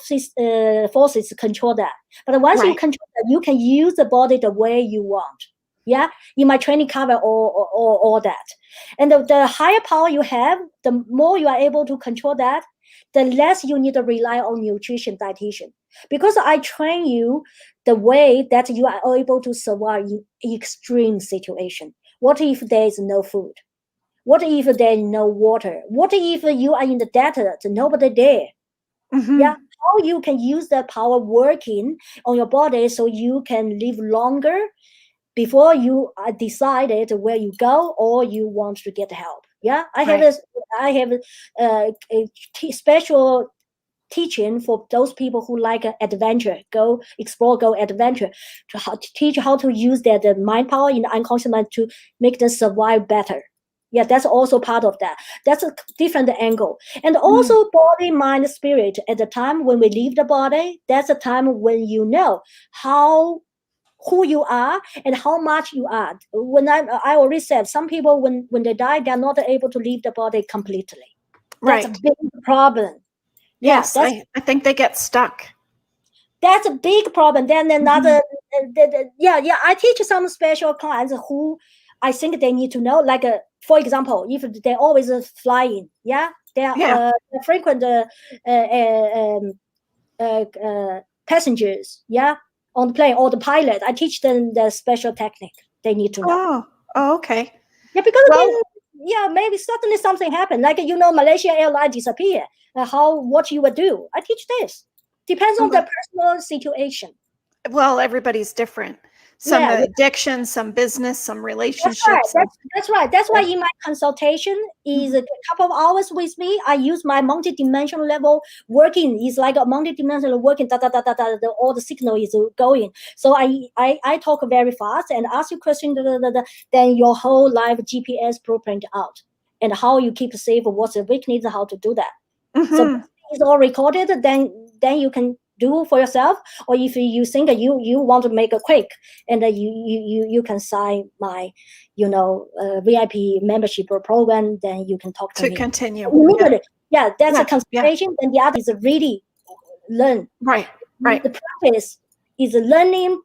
forces control that. But once you control that, you can use the body the way you want. Yeah, in my training cover all that. And the higher power you have, the more you are able to control that, the less you need to rely on nutrition, dietitian. Because I train you the way that you are able to survive in extreme situation. What if there is no food? What if there is no water? What if you are in the desert, nobody there? Mm-hmm. Yeah, how you can use that power working on your body so you can live longer before you decided where you go or you want to get help. Yeah, I have a special teaching for those people who like adventure, go explore, go adventure, to teach how to use the mind power in the unconscious mind to make them survive better. Yeah, that's also part of that. That's a different angle. And also body, mind, spirit. At the time when we leave the body, that's a time when you know who you are and how much you are. When I already said some people when they die, they're not able to leave the body completely. That's a big problem. Yes, I think they get stuck. That's a big problem. Then another, I teach some special clients who I think they need to know. Like, for example, if they're always flying, they're frequent passengers, on the plane or the pilot. I teach them the special technique they need to know. Oh, okay. Yeah, because then, maybe suddenly something happened. Like, Malaysia Airlines disappear. What you would do? I teach this. Depends on the personal situation. Well, everybody's different. Some addiction, some business, some relationships. That's right. That's why in my consultation is a couple of hours with me. I use my multi-dimensional level working. It's like a multi-dimensional working. All the signal is going. So I talk very fast and ask you questions. Then your whole life GPS blueprint out and how you keep safe. What's the weakness? How to do that. So it's all recorded. Then you can do for yourself, or if you think you want to make it quick, and you can sign my VIP membership program, then you can talk to me. Continue. That's a consultation. And the other is really learn. Right. The practice is learning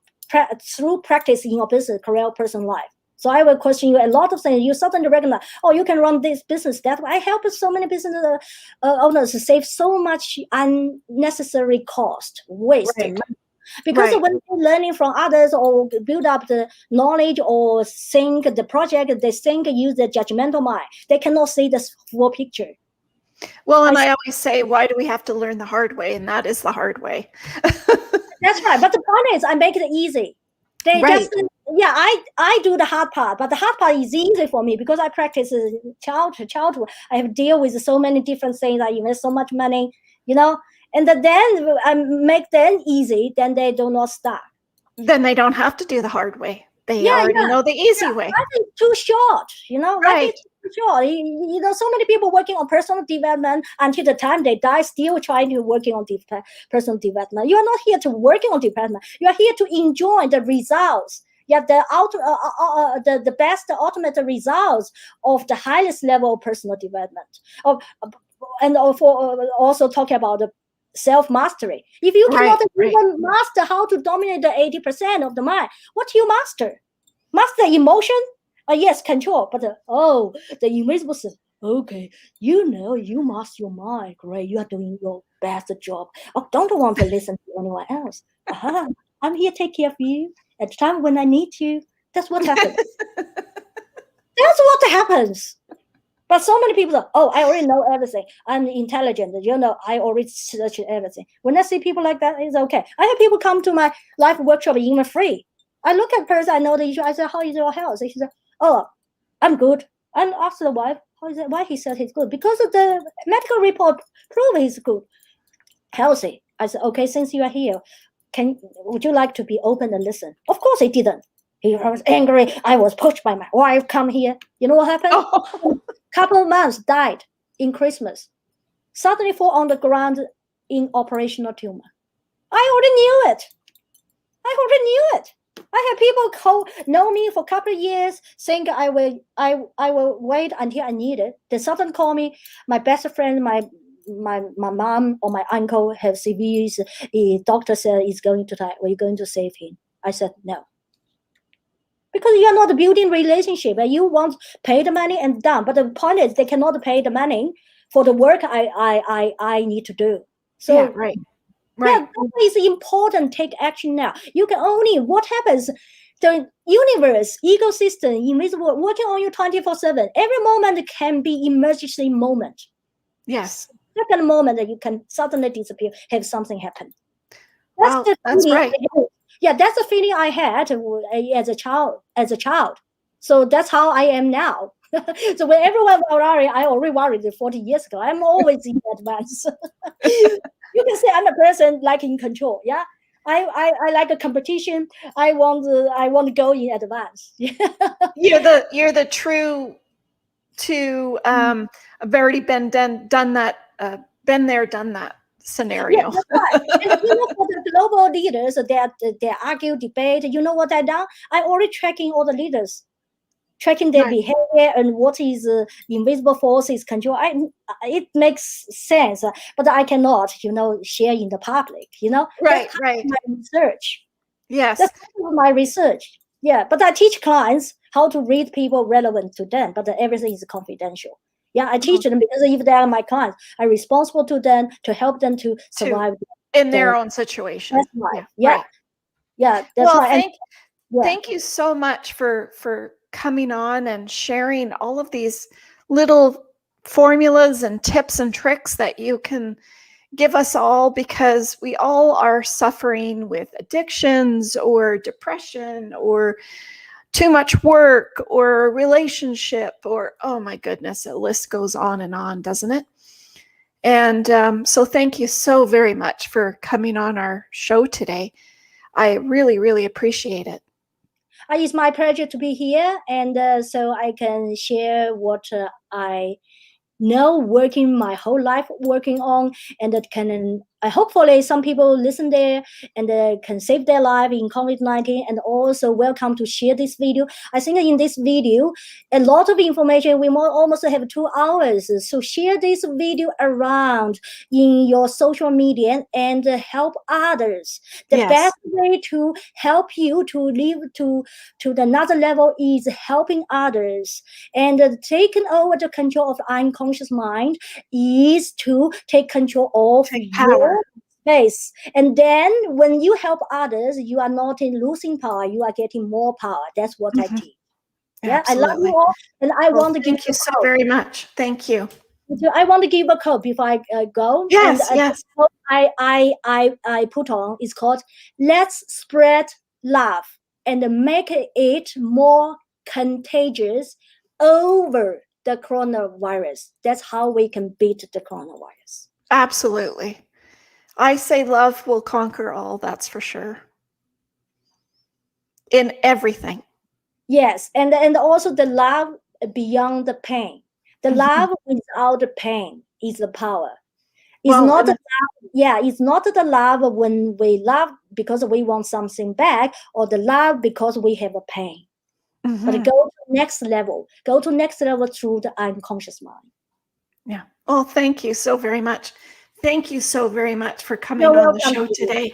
through practice in your business, career, personal life. So I will question you a lot of things. You suddenly recognize, you can run this business that way. I help so many business owners to save so much unnecessary cost, waste. Because when they're learning from others or build up the knowledge or think the project, they use the judgmental mind. They cannot see the full picture. Well, and I always say, why do we have to learn the hard way? And that is the hard way. That's right. But the point is, I make it easy. They just, I do the hard part, but the hard part is easy for me because I practice childhood. I have deal with so many different things. I invest so much money, and then I make them easy. Then they do not start. Then they don't have to do the hard way. They already know the easy way. Life is too short, life Right. is too short. So many people working on personal development until the time they die, still trying to working on personal development. You are not here to working on development. You are here to enjoy the results. Yeah, the best ultimate results of the highest level of personal development. And also talking about the self-mastery. If you cannot even master how to dominate the 80% of the mind, what do you master? Master emotion? Yes, control. But the invisible says, okay, you master your mind. Great, you are doing your best job. Don't want to listen to anyone else. I'm here to take care of you at the time when I need you. That's what happens. That's what happens. But so many people say, I already know everything. I'm intelligent. I already searched everything. When I see people like that, it's okay. I have people come to my life workshop even free. I look at person, I know the issue. I say, how is your health? She said, I'm good. And ask the wife, how is it? Why he said he's good? Because of the medical report prove he's good, healthy. I said, okay, since you are here, would you like to be open and listen? Of course he didn't. He was angry. I was pushed by my wife. Come here. You know what happened? Couple of months died in Christmas. Suddenly fall on the ground in operational tumor. I already knew it. I have people know me for a couple of years, think I will wait until I need it. They suddenly call me, my best friend, my mom or my uncle have severe. Doctor said he's going to die. Are you going to save him? I said no. Because you are not building relationship and you want to pay the money and done. But the point is they cannot pay the money for the work I need to do. So yeah, right. Yeah, that is important. Take action now. You can only what happens. The universe, ecosystem, invisible, working on you 24/7. Every moment can be emergency moment. Yes. Second moment that you can suddenly disappear, have something happen. That's right. Yeah, that's the feeling I had as a child. So that's how I am now. So when everyone worried, I already worried 40 years ago. I'm always in advance. You can say I'm a person like in control. Yeah, I like a competition. I want to go in advance. You're the true to I've already been done that. Been there, done that scenario. Yeah, that's right. And for the global leaders, they argue, debate. You know what I done? I already tracking all the leaders, tracking their behavior and what is invisible forces control. It makes sense, but I cannot, share in the public. Right. That's my research. Yes, that's my research. Yeah, but I teach clients how to read people relevant to them, but everything is confidential. Yeah, I teach them because if they are my clients, I'm responsible to them to help them to survive in their own situation. That's right. Yeah. That's well, right. Thank you so much for coming on and sharing all of these little formulas and tips and tricks that you can give us all, because we all are suffering with addictions or depression or too much work or a relationship or, oh my goodness, the list goes on, doesn't it? And so thank you so very much for coming on our show today. I really, really appreciate it. It's my pleasure to be here, and so I can share what I know working my whole life working on, and that can hopefully some people listen there and can save their life in COVID-19. And also welcome to share this video. I think in this video a lot of information, we almost have 2 hours, so share this video around in your social media and help others. The best way to help you to live to another level is helping others, and taking over the control of unconscious mind is to take control of your space. And then when you help others, you are not in losing power, you are getting more power. That's what I teach. Yeah, absolutely. I love you all, and I want to give you so very much. Thank you. I want to give a quote before I go. Yes. I put on is called "Let's spread love and make it more contagious over the coronavirus." That's how we can beat the coronavirus. Absolutely. I say love will conquer all, that's for sure. In everything. Yes, and also the love beyond the pain. The love without the pain is the power. It's Well, not and the love, yeah, it's not the love when we love because we want something back, or the love because we have a pain. But mhm. go to next level. Go to next level through the unconscious mind. Yeah. Well, thank you so very much. Thank you so very much for You're coming on the welcome. show today.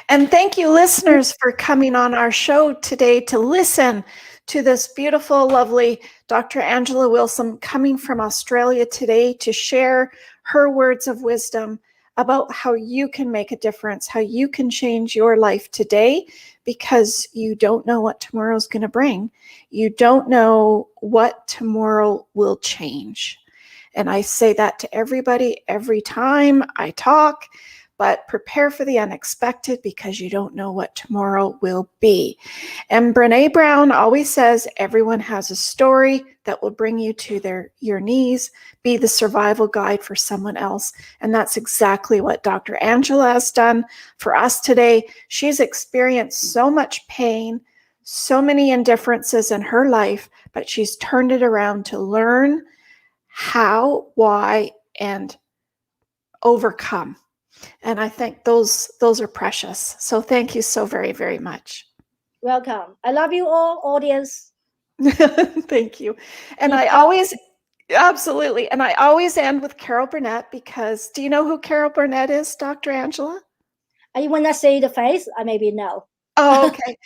And thank you, listeners, for coming on our show today to listen to this beautiful, lovely Dr. Angela Wilson coming from Australia today to share her words of wisdom about how you can make a difference, how you can change your life today, because you don't know what tomorrow's going to bring. You don't know what tomorrow will change. And I say that to everybody every time I talk, but prepare for the unexpected because you don't know what tomorrow will be. And Brene Brown always says everyone has a story that will bring you to your knees, be the survival guide for someone else. And that's exactly what Dr. Angela has done for us today. She's experienced so much pain, so many indifferences in her life, but she's turned it around to learn how, why, and overcome. And I think those are precious. So thank you so very, very much. Welcome. I love you all, audience. Thank you. And I always, absolutely. And I always end with Carol Burnett because do you know who Carol Burnett is, Dr. Angela? When I say the face, I maybe know. Oh, okay.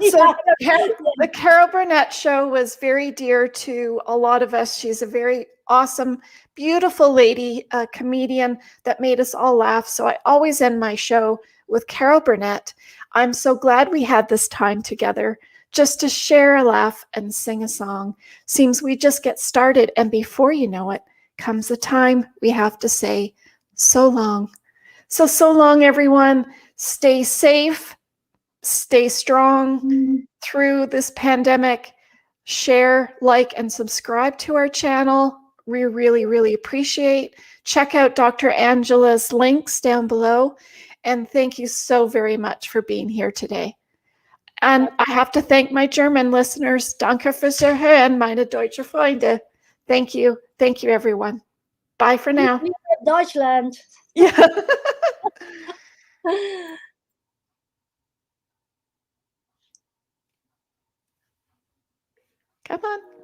So Yeah. the Carol Burnett show was very dear to a lot of us. She's a very awesome, beautiful lady, a comedian that made us all laugh. So I always end my show with Carol Burnett. I'm so glad we had this time together just to share a laugh and sing a song. Seems we just get started, and before you know it, comes the time we have to say so long. So long, everyone. Stay safe. Stay strong through this pandemic. Share, like, and subscribe to our channel. We really, really appreciate. Check out Dr. Angela's links down below. And thank you so very much for being here today. And I have to thank my German listeners. Danke fürs Hören, meine deutsche Freunde. Thank you. Thank you, everyone. Bye for now. Deutschland. Yeah. Come on.